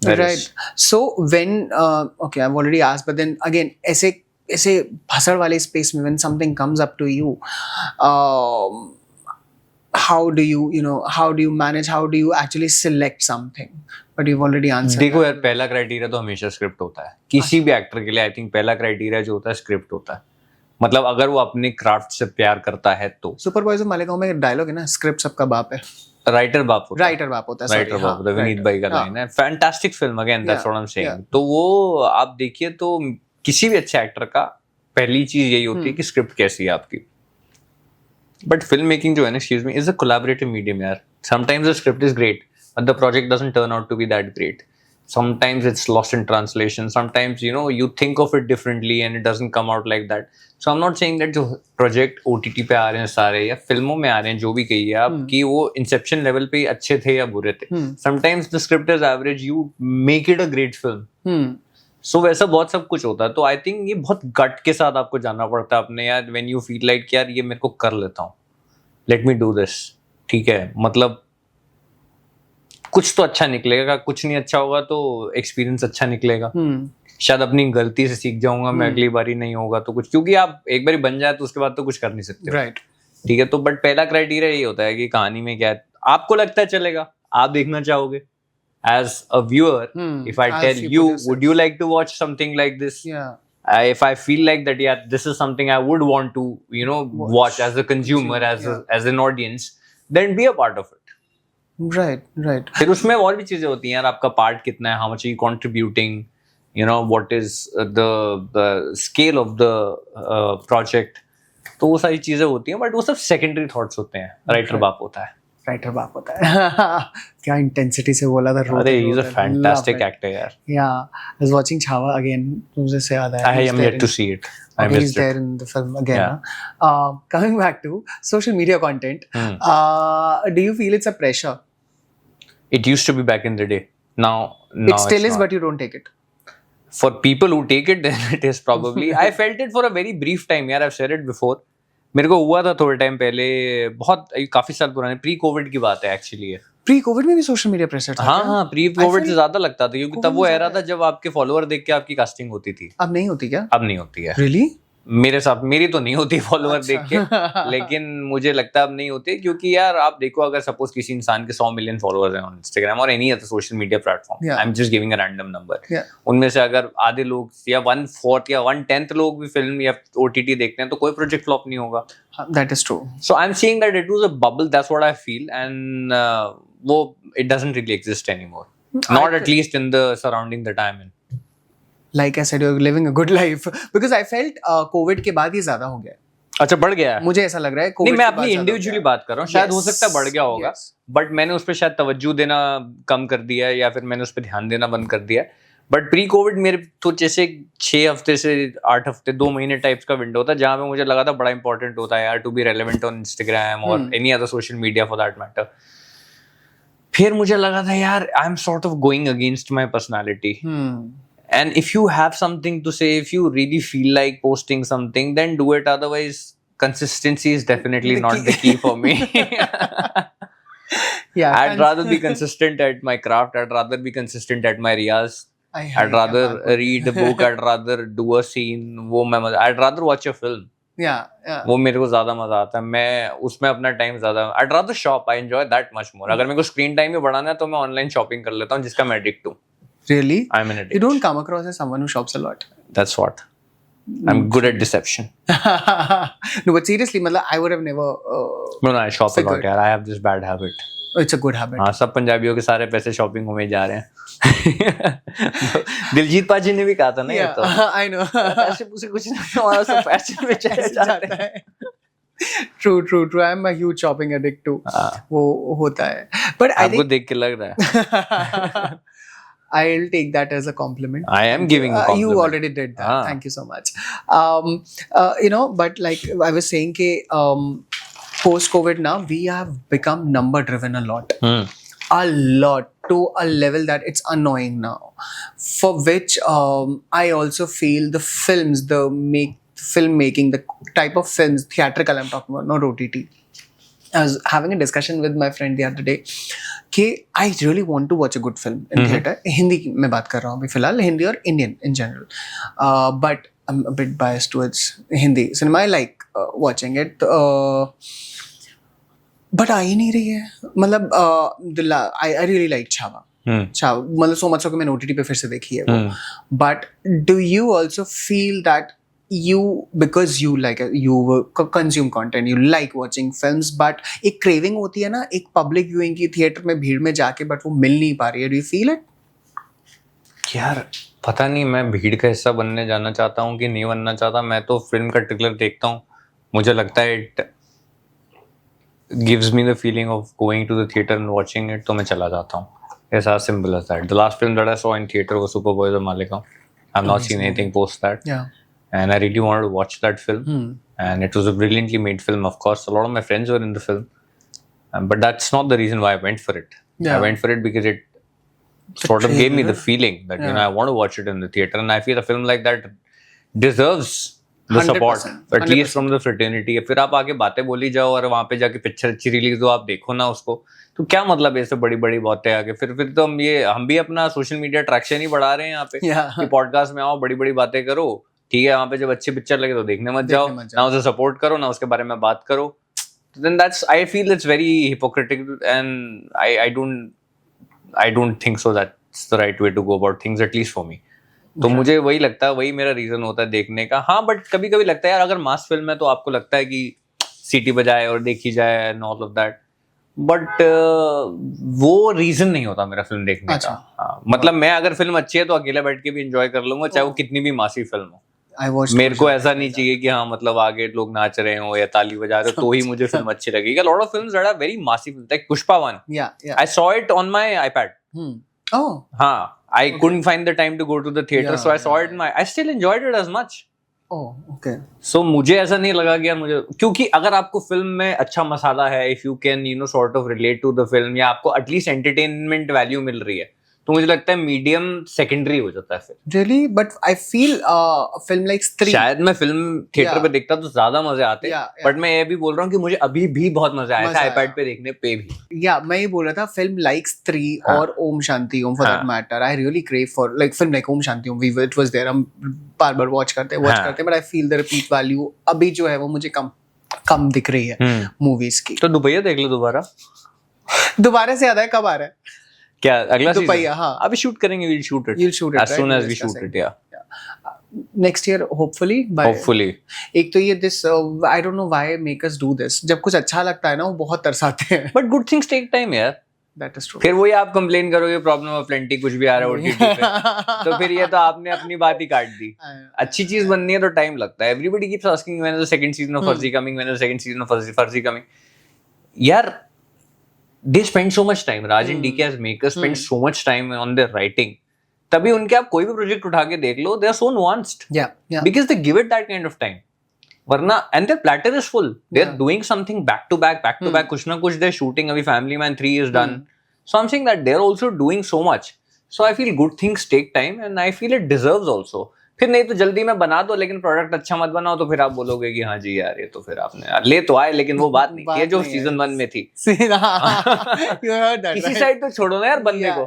there right. is. So when okay, I've already asked, but then again, ऐसे भसड़ वाले space में when something comes up to you, how do you manage, how do you actually select something? But you've already answered. देखो यार, पहला criteria तो हमेशा script होता है किसी भी एक्टर के लिए. आई थिंक पहला क्राइटेरिया जो होता है स्क्रिप्ट होता है. मतलब अगर वो अपने क्राफ्ट से प्यार करता है तो. सुपरवाइजर मालेगांव में डायलॉग है ना, स्क्रिप्ट सबका बाप है, राइटर बाप होता है. राइटर बाप होता है. विनीत भाई का लाइन है. Fantastic film, again that's what I am saying. तो वो आप देखिए तो किसी भी अच्छे एक्टर का पहली चीज यही होती है कि स्क्रिप्ट कैसी है आपकी. बट फिल्म मेकिंग जो है ना, excuse me, is a collaborative medium यार. Sometimes the script is great but the project doesn't turn out to be that great. Sometimes it's lost in translation. Sometimes, you know, you think of it differently and it doesn't come out like that. So I'm not saying that जो project OTT पे आ रहे हैं सारे या फिल्मों में आ रहे हैं, जो भी कहिए आप, कि वो इंसेप्शन लेवल पे अच्छे थे या बुरे थे. Sometimes the script is average, you make it a great film. So वैसा बहुत सब कुछ होता है. तो आई थिंक ये बहुत गट के साथ आपको जाना पड़ता है अपने यार. व्हेन यू फील लाइक यार ये मेरे को कर लेता हूँ, लेट मी डू दिस. ठीक है, मतलब कुछ तो अच्छा निकलेगा, कुछ नहीं अच्छा होगा तो एक्सपीरियंस अच्छा निकलेगा. शायद अपनी गलती से सीख जाऊंगा मैं, अगली बारी नहीं होगा तो कुछ, क्योंकि आप एक बारी बन जाए तो उसके बाद तो कुछ कर नहीं सकते. राइट. ठीक है. तो बट पहला क्राइटेरिया ये होता है कि कहानी में क्या है, आपको लगता है चलेगा, आप देखना चाहोगे. As a viewer, if I tell you, would you like to watch something like this? Yeah. If I feel like that, yeah, this is something I would want to, you know, watch as a consumer, as an audience, then be a part of it. Right. फिर उसमें और भी चीजें होती हैं यार. आपका part कितना है, how much are you contributing, you know, what is the scale of the project. तो वो सारी चीजें होती हैं, बट वो सब सेकेंडरी थॉट्स होते हैं. राइटर बाप होता है. राइटर बाप होता है. क्या इंटेंसिटी से बोला था. अरे he is a fantastic actor यार. Yeah, I was watching Chhawa again. मुझे से याद आया. I am yet to see it. I he's missed there it. in the film again. Coming back to social media content, do you feel it's a pressure? It used to be back in the day. Now It still is, not. but you don't take it. For people who take it, then it is probably. I felt it for a very brief time. यार, I've said it before. मेरे को हुआ था थोड़े time पहले, बहुत काफी साल पुराने, प्री कोविड की बात है एक्चुअली ये. प्री कोविड में भी सोशल मीडिया प्रेशर था. हाँ, प्री कोविड से ज्यादा लगता था, क्योंकि तब वो एरा था जब आपके फॉलोअर देख के आपकी कास्टिंग होती थी. अब नहीं होती क्या? अब नहीं होती है. Really? मेरे साथ, मेरी तो नहीं होती फॉलोअर देख के, लेकिन मुझे लगता है अब नहीं होती, क्योंकि यार आप देखो, अगर सपोज किसी इंसान के 100 मिलियन फॉलोअर्स हैं ऑन इंस्टाग्राम और any other social media platform, I am just giving a random number, उनमें से अगर आधे लोग या 1/4 या 1/10 लोग भी फिल्म या ओटीटी देखते हैं, तो कोई प्रोजेक्ट फ्लॉप नहीं होगा. That is true. So I'm saying that it was a bubble. That's what I feel, and वो it doesn't really exist anymore. Not at least in the surrounding that I'm in. Like I said, you're living a good life because I felt COVID के बाद ही ज्यादा हो गया. अच्छा, बढ़ गया है. मुझे ऐसा लग रहा है. नहीं, मैं अपनी इंडिविजुअली बात कर रहा हूँ. शायद हो सकता है बढ़ गया होगा, बट मैंने उस पर शायद तवज्जो देना कम कर दिया है, या फिर मैंने उस पर ध्यान देना बंद कर दिया है. बट प्री कोविड मेरे तो जैसे 6 हफ्ते से 8 हफ्ते 2 महीने टाइप्स का विंडो था, जहाँ पे मुझे लगा था बड़ा इंपॉर्टेंट होता है यार to be relevant on Instagram और any other social media for that matter. फिर मुझे लगा था यार I am sort of going against my personality. And if you have something to say, if you really feel like posting something, then do it. Otherwise, consistency is definitely not the key for me. Yeah, I'd rather be consistent at my craft. I'd rather be consistent at my riyaz. I'd rather read a book. I'd rather do a scene. I'd rather watch a film. Yeah. वो मेरे को ज्यादा मजा आता है. मैं उसमें अपना टाइम ज्यादा. I'd rather shop. I enjoy that much more. अगर मेरे को स्क्रीन टाइम में बढ़ाना है, तो मैं ऑनलाइन शॉपिंग कर लेता हूँ, जिसका मैं एडिक्ट हूँ. Really? I'm an addict. You don't come across as someone who shops a lot. That's what. I'm good at deception. No, but seriously, I would have never. No, I shop a lot, yaar. I have this bad habit. It's a good habit. हाँ, सब पंजाबियों के सारे पैसे shopping में जा रहे हैं. दिलजीत पाजी ने भी कहा था ना ये तो. I know. पैसे पूसे कुछ नहीं, हमारा सब फैशन में चले जाते हैं. True. I'm a huge shopping addict too. वो होता है. But I आपको देख के लग रहा है. I'll take that as a compliment. I am giving a compliment. You already did that. Thank you so much. But like I was saying, post-COVID now, we have become number-driven a lot. A lot, to a level that it's annoying now. For which I also feel the films, filmmaking, the type of films, theatrical I'm talking about, not OTT. I was having a discussion with my friend the other day कि I really want to watch a good film in theater. Hindi की मैं बात कर रहा हूँ अभी फिलहाल, हिंदी और Indian in general. But I'm a bit biased towards Hindi cinema. I like watching it. But आ ही नहीं रही है. I really like Chhawa. Chhawa so much so कि मैंने OTT पे फिर से देखी है वो. But do you also feel that because you consume content, you like watching films, but एक craving होती है ना, एक public viewing की थिएटर में भीड़ में जाके, but वो मिल नहीं पा रही है. Do you feel it? यार पता नहीं, मैं भीड़ का हिस्सा बनने जाना चाहता हूँ कि नहीं बनना चाहता. मैं तो फिल्म का ट्रेलर देखता हूँ, मुझे लगता है it gives me the feeling of going to the theater and watching it, तो मैं चला जाता हूँ. It's as simple as that. The last film that I saw in theater was Superboy The Maligaon. I've not seen anything post that. Yeah. And I really wanted to watch that film. And it was a brilliantly made film, of course. A lot of my friends were in the film. But that's not the reason why I went for it. Yeah. I went for it because it sort of gave me the feeling that, I want to watch it in the theater. And I feel a film like that deserves the support, 100%. at least from the fraternity. फिर आप आके बातें बोली जाओ और वहाँ पे जाके पिक्चर अच्छी रिलीज हो, आप देखो ना उसको, तो क्या मतलब है ऐसे बड़ी बड़ी बातें आके. फिर तो हम भी अपना सोशल मीडिया ट्रैक्शन ही बढ़ा रहे हैं यहाँ पे कि पॉडकास्ट में आओ, बड़ी बड़ी बातें करो. ठीक है, वहाँ पे जब अच्छी पिक्चर लगे तो देखने मत जाओ, ना उसे सपोर्ट करो, ना उसके बारे में बात करो. Then I feel it's very hypocritical, and I don't think so that's the right way to go about things, at least for me. तो मुझे वही लगता है, वही मेरा रीजन होता है देखने का. हाँ, बट कभी कभी लगता है यार, अगर मास फिल्म है तो आपको लगता है कि सीटी बजाए और देखी जाए and all of that. But वो रीजन नहीं होता मेरा फिल्म देखने का. मतलब मैं अगर फिल्म अच्छी है तो अकेले बैठ के भी एंजॉय कर लूंगा, चाहे वो कितनी भी मासी फिल्म हो. I watched. मेरे को ऐसा नहीं चाहिए कि हाँ मतलब आगे लोग नाच रहे हो या ताली बजा रहे हो तो ही मुझे फिल्म अच्छी लगेगी. A lot of films that are very massive, like Pushpa 1. Yeah. I saw it on my iPad. Oh. हाँ, I couldn't find the time to go to the theater, so I saw it. I still enjoyed it as much. Oh, okay. So मुझे ऐसा नहीं लगा कि यार मुझे, क्योंकि अगर आपको फिल्म में अच्छा मसाला है, if you can sort of relate to the film, या आपको एटलीस्ट एंटरटेनमेंट वैल्यू मिल रही है, तो मुझे लगता है मीडियम सेकेंडरी हो जाता है फिर. Really, but I feel a film like Stree. शायद मैं फिल्म थिएटर पे देखता तो ज्यादा मजे आते, बट मैं ये भी बोल रहा हूँ कि मुझे अभी भी बहुत मजा आया था आईपैड पे देखने पे भी. मैं ये बोल रहा था फिल्म लाइक स्त्री और Om Shanti Om for that matter, I really crave for like film like Om Shanti Om. It was there, हम बार बार वॉच करते but I feel the repeat value अभी जो है वो मुझे कम दिख रही है मूवीज की. तो दुबैया देख लो दोबारा से याद है कब आ रहा है क्या अगला दुबैया? हाँ, अभी शूट करेंगे. we'll shoot it as soon as we shoot it. Next year hopefully. एक तो ये this I don't know why makers do this, जब कुछ अच्छा लगता है ना वो बहुत तरसाते हैं. But good things take time यार. That is true. फिर वही आप कंप्लेन करोगे प्रॉब्लम ऑफ प्लेंटी, कुछ भी आ रहा है ओटीटी पे तो फिर ये तो आपने अपनी बात ही काट दी. अच्छी चीज बननी है तो टाइम लगता है. Everybody keeps asking when is the second season of Farzi coming, when is the second season of Farzi coming. यार they spend so much time. Raj and DK as makers spend so much time on their writing. तभी उनके आप कोई भी project उठा के देख लो, they are so nuanced. Yeah. Because they give it that kind of time. वरना and their platter is full. They're doing something back to back. कुछ ना कुछ they're shooting. अभी Family Man 3 is done. So I'm saying that they're also doing so much. So I feel good things take time and I feel it deserves also. फिर नहीं तो जल्दी में बना दो लेकिन प्रोडक्ट अच्छा मत बनाओ तो फिर आप बोलोगे कि हाँ जी यार ये तो फिर आपने यार ले तो आए लेकिन वो बात नहीं ये जो सीजन 1 में थी. किसी साइड तो छोड़ो ना यार बंदे को.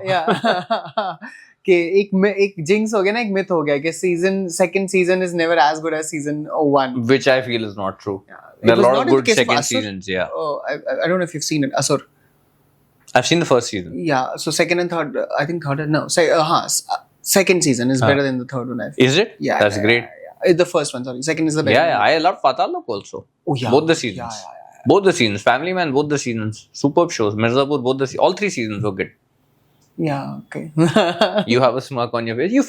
कि एक जिंक्स हो गया ना, एक मिथ हो गया कि second season is never as good as season 1, which I feel is not true. There are a lot of good second seasons. I don't know if you've seen it, Asur. I've seen the first season. Yeah, so second and third, I think third and no, say second season is better than the third one. Is it? Yeah, that's great. The first one, sorry. Second is the better. Yeah, I love Patalok also. Oh yeah. Both the seasons. Both the seasons. Family Man, both the seasons. Superb shows. Mirzapur, all 3 seasons were good. Yeah, okay. You have a smirk on your face. You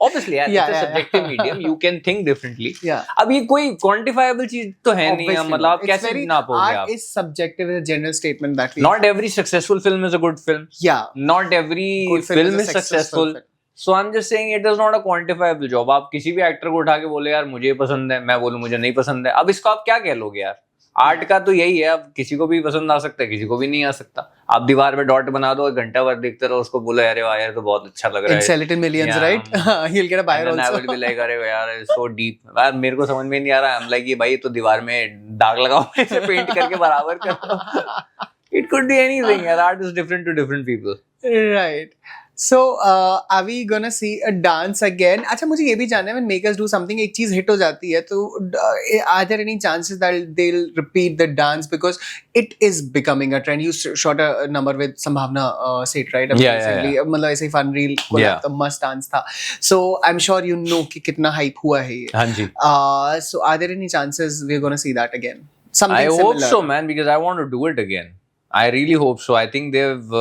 obviously, it's a subjective medium. You can think differently. Yeah. अब ये कोई quantifiable चीज तो है नहीं. मतलब आप कैसे नापोगे आप? Art is subjective, is a general statement that we. Not every successful film is a good film. Yeah. Not every film is successful. So I'm just saying it is not a quantifiable job. आप किसी भी actor को उठा के बोले यार मुझे पसंद है, मैं बोलूं मुझे नहीं पसंद है. अब इसको आप क्या कह लोगे यार? आर्ट का तो यही है, अब किसी को भी पसंद आ सकता है, किसी को भी नहीं आ सकता. आप दीवार पे डॉट बना दो, एक घंटा भर देखते रहो उसको, बोलो अरे वाह यार तो बहुत अच्छा लग रहा है. Sell it in millions, right? He'll get a buyer also. And I will be like अरे यार so deep. यार मेरे को समझ में नहीं आ रहा. I'm like ये भाई तो दीवार में दाग लगाओ, इसे पेंट करके बराबर करो. It could be anything. यार art is different to different people. Right. So, are we gonna see a dance again? अच्छा मुझे ये भी जानना है when makers do something, एक चीज hit हो जाती है तो are there any chances that they'll repeat the dance because it is becoming a trend? You shot a number with Sambhavna Seth, right? Yeah. मतलब ऐसे fun reel तो must dance था. So I'm sure you know कि कितना hype हुआ है ये. हाँ जी. So are there any chances we're gonna see that again? Something I hope so, man, because I want to do it again. I really hope so. I think they've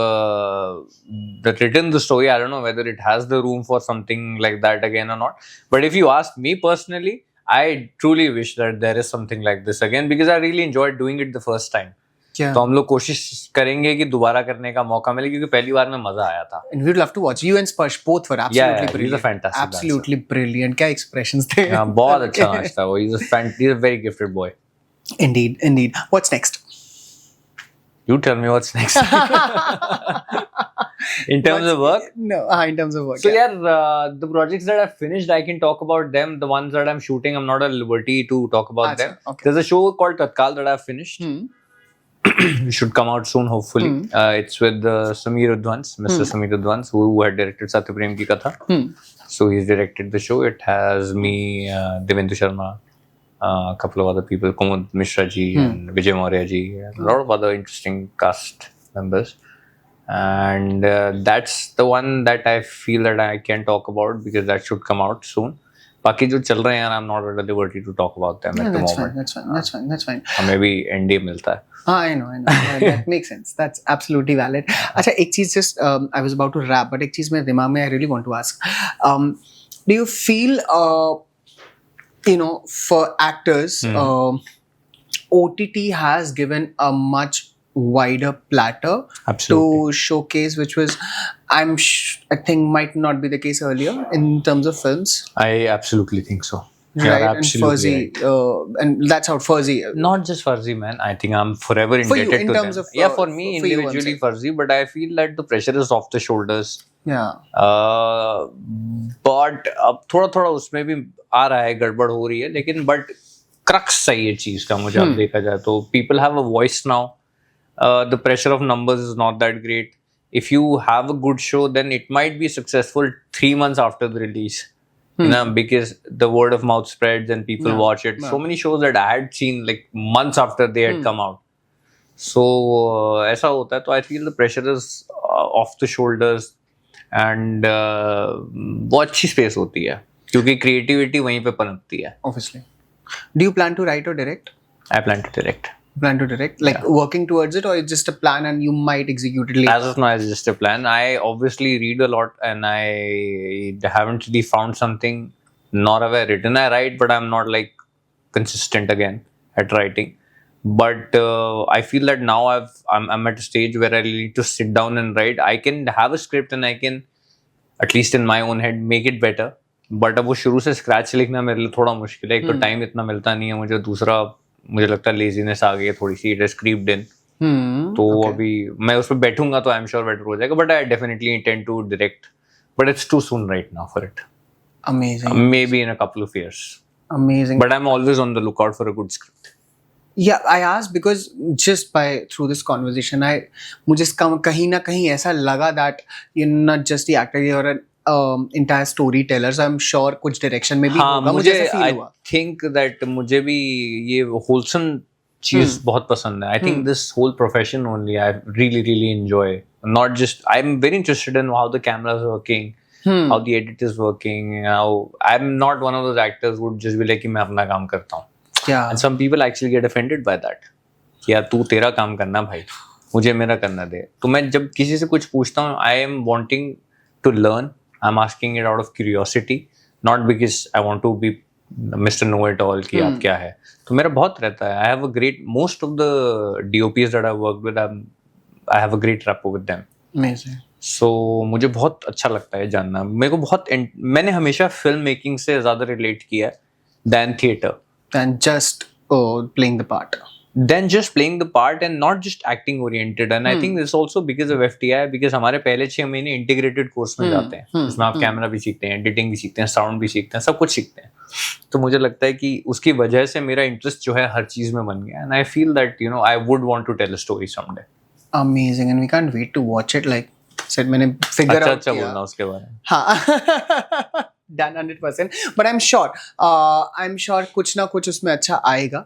written the story. I don't know whether it has the room for something like that again or not. But if you ask me personally, I truly wish that there is something like this again because I really enjoyed doing it the first time. तो हम लोग कोशिश करेंगे कि दोबारा करने का मौका मिले क्योंकि पहली बार में मजा आया था. And we'd love to watch you and Sparsh both were absolutely brilliant. He's a fantastic absolutely dancer. Brilliant. क्या expressions थे. हाँ बहुत अच्छा नाचता है वो. He's a very gifted boy. Indeed. What's next? You tell me what's next. In terms of work? No, in terms of work. So the projects that I've finished, I can talk about them. The ones that I'm shooting, I'm not at liberty to talk about them. Okay. There's a show called Tatkal that I've finished. It should come out soon, hopefully. It's with Sameer Udvans, Mr. Sameer Udvans, who had directed Satyaprem Ki Katha. So he's directed the show. It has me, Devendu Sharma, a couple of other people, Kumud Mishra ji and Vijay Maurya ji, and a lot of other interesting cast members. And that's the one that I feel that I can talk about because that should come out soon. बाकी जो चल रहे हैं I'm not at liberty to talk about them at the moment. That's fine. maybe NDA मिलता है. I know. That makes sense. That's absolutely valid. अच्छा एक चीज just I was about to wrap, but एक चीज मेरे दिमाग में I really want to ask. Do you feel you know, for actors, OTT has given a much wider platter Absolutely. to showcase, which was, I think might not be the case earlier in terms of films. I absolutely think so. You're Right, and absolutely Fuzzy, right. and that's how Fuzzy. Not just Fuzzy, man. I think I'm forever For you, indebted in to terms them. of, Yeah, for me for you, I'm individually saying. Fuzzy, but I feel that the pressure is off the shoulders. Yeah. But अब थोड़ा थोड़ा उसमें भी आ रहा है, गड़बड़ हो रही है, लेकिन बट क्रक्स सही है चीज का मुझे अब देखा जाए तो people have a voice now. The pressure of numbers is not that great. If you have a good show, then it might be successful 3 months after the release. You know, because the word of mouth spreads and people watch it. So many shows that I had seen like months after they had come out. So ऐसा होता है तो I feel the pressure is off the shoulders and वो अच्छी space होती है क्योंकि creativity वहीं पे पनपती है. Obviously. Do you plan to write or direct? I plan to direct. Plan to direct, like working towards it, or it's just a plan and you might execute it later? As of now, it's just a plan. I obviously read a lot and I haven't really found something, nor have I written. I write, but I'm not like consistent again at writing. But I feel that now I'm at a stage where I need to sit down and write. I can have a script and I can, at least in my own head, make it better. But अब वो शुरू से scratch से लिखना मेरे लिए थोड़ा मुश्किल है. एक तो टाइम इतना मिलता नहीं है मुझे, दूसरा मुझे लगता है लेजीनेस आ गई है थोड़ी सी. इट इज क्रीप्ड इन. तो अभी मैं उस पर बैठूंगा तो आई एम श्योर बेटर हो जाएगा. But I definitely intend to direct, but it's too soon right now for it. Amazing. Maybe in a couple of years. Amazing. But I'm always on the lookout for a good script. Yeah, I asked because just through this conversation, मुझे कहीं ना कहीं ऐसा लगा that you're not just the actor, you're an entire storyteller. So I'm sure कुछ direction में भी होगा. मुझे ऐसा feel हुआ. I think that मुझे भी ये wholesome चीज बहुत पसंद है. I think this whole profession only I really enjoy. Not just, I'm very interested in how the camera is working, how the edit is working. How I'm not one of those actors who would just be like कि मैं अपना काम करता हूँ. Yeah. And some people actually get offended by that. कि यार तू तेरा काम करना भाई, मुझे मेरा करना दे. तो मैं जब किसी से कुछ पूछता हूँ, I am wanting to learn. I'm asking it out of curiosity, not because I want to be Mr. Know-it-all कि आप क्या है. तो मेरा बहुत रहता है. I have a great, most of the DOPs that I've worked with, I have a great rapport with them. Amazing. So मुझे बहुत अच्छा लगता है जानना. मेरे को बहुत, मैंने हमेशा फिल्म मेकिंग से ज़्यादा रिलेट किया है than theatre. Than just playing the part. Then just playing the part and not just acting oriented. And I think this also because of FTI, because हमारे पहले 6 महीने integrated course में जाते हैं, जिसमें आप कैमरा भी सीखते हैं, एडिटिंग भी सीखते हैं, साउंड भी सीखते हैं, सब कुछ सीखते हैं. तो मुझे लगता है कि उसकी वजह से मेरा इंटरेस्ट जो है हर चीज में बन गया. And I feel that you know I would want to tell a story someday. Amazing, and we can't wait to watch it. Like said, मैंने figure out अच्छा किया. बोलना उसके बारे में. हाँ. Done 100%. But I'm sure कुछ ना कुछ उसमें अच्छा आएगा.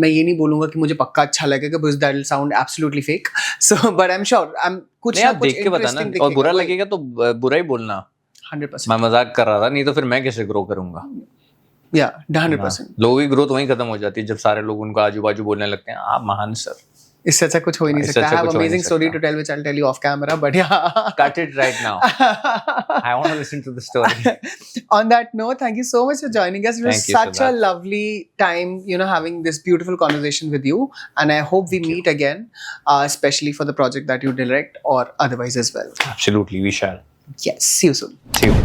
मैं ये नहीं बोलूँगा कि मुझे पक्का अच्छा लगेगा because that will sound absolutely fake. So but I'm sure कुछ ना कुछ देख के बताना, और बुरा लगेगा तो बुरा ही बोलना. 100%. मैं मजाक कर रहा था, नहीं तो फिर मैं कैसे ग्रो करूंगा. Yeah, 100%. लोगों की ग्रोथ वहीं खत्म हो जाती है जब सारे लोग उनको आजू बाजू बोलने लगते हैं आप महान सर. इससे अच्छा कुछ हो ही नहीं सकता. I have amazing story to tell which I'll tell you off camera, but yeah. Cut it right now. I want to listen to the story. On that note, thank you so much for joining us. It was such a lovely time, you know, having this beautiful conversation with you. And I hope we meet again, especially for the project that you direct or otherwise as well. Absolutely, we shall. Yes, see you soon. See you.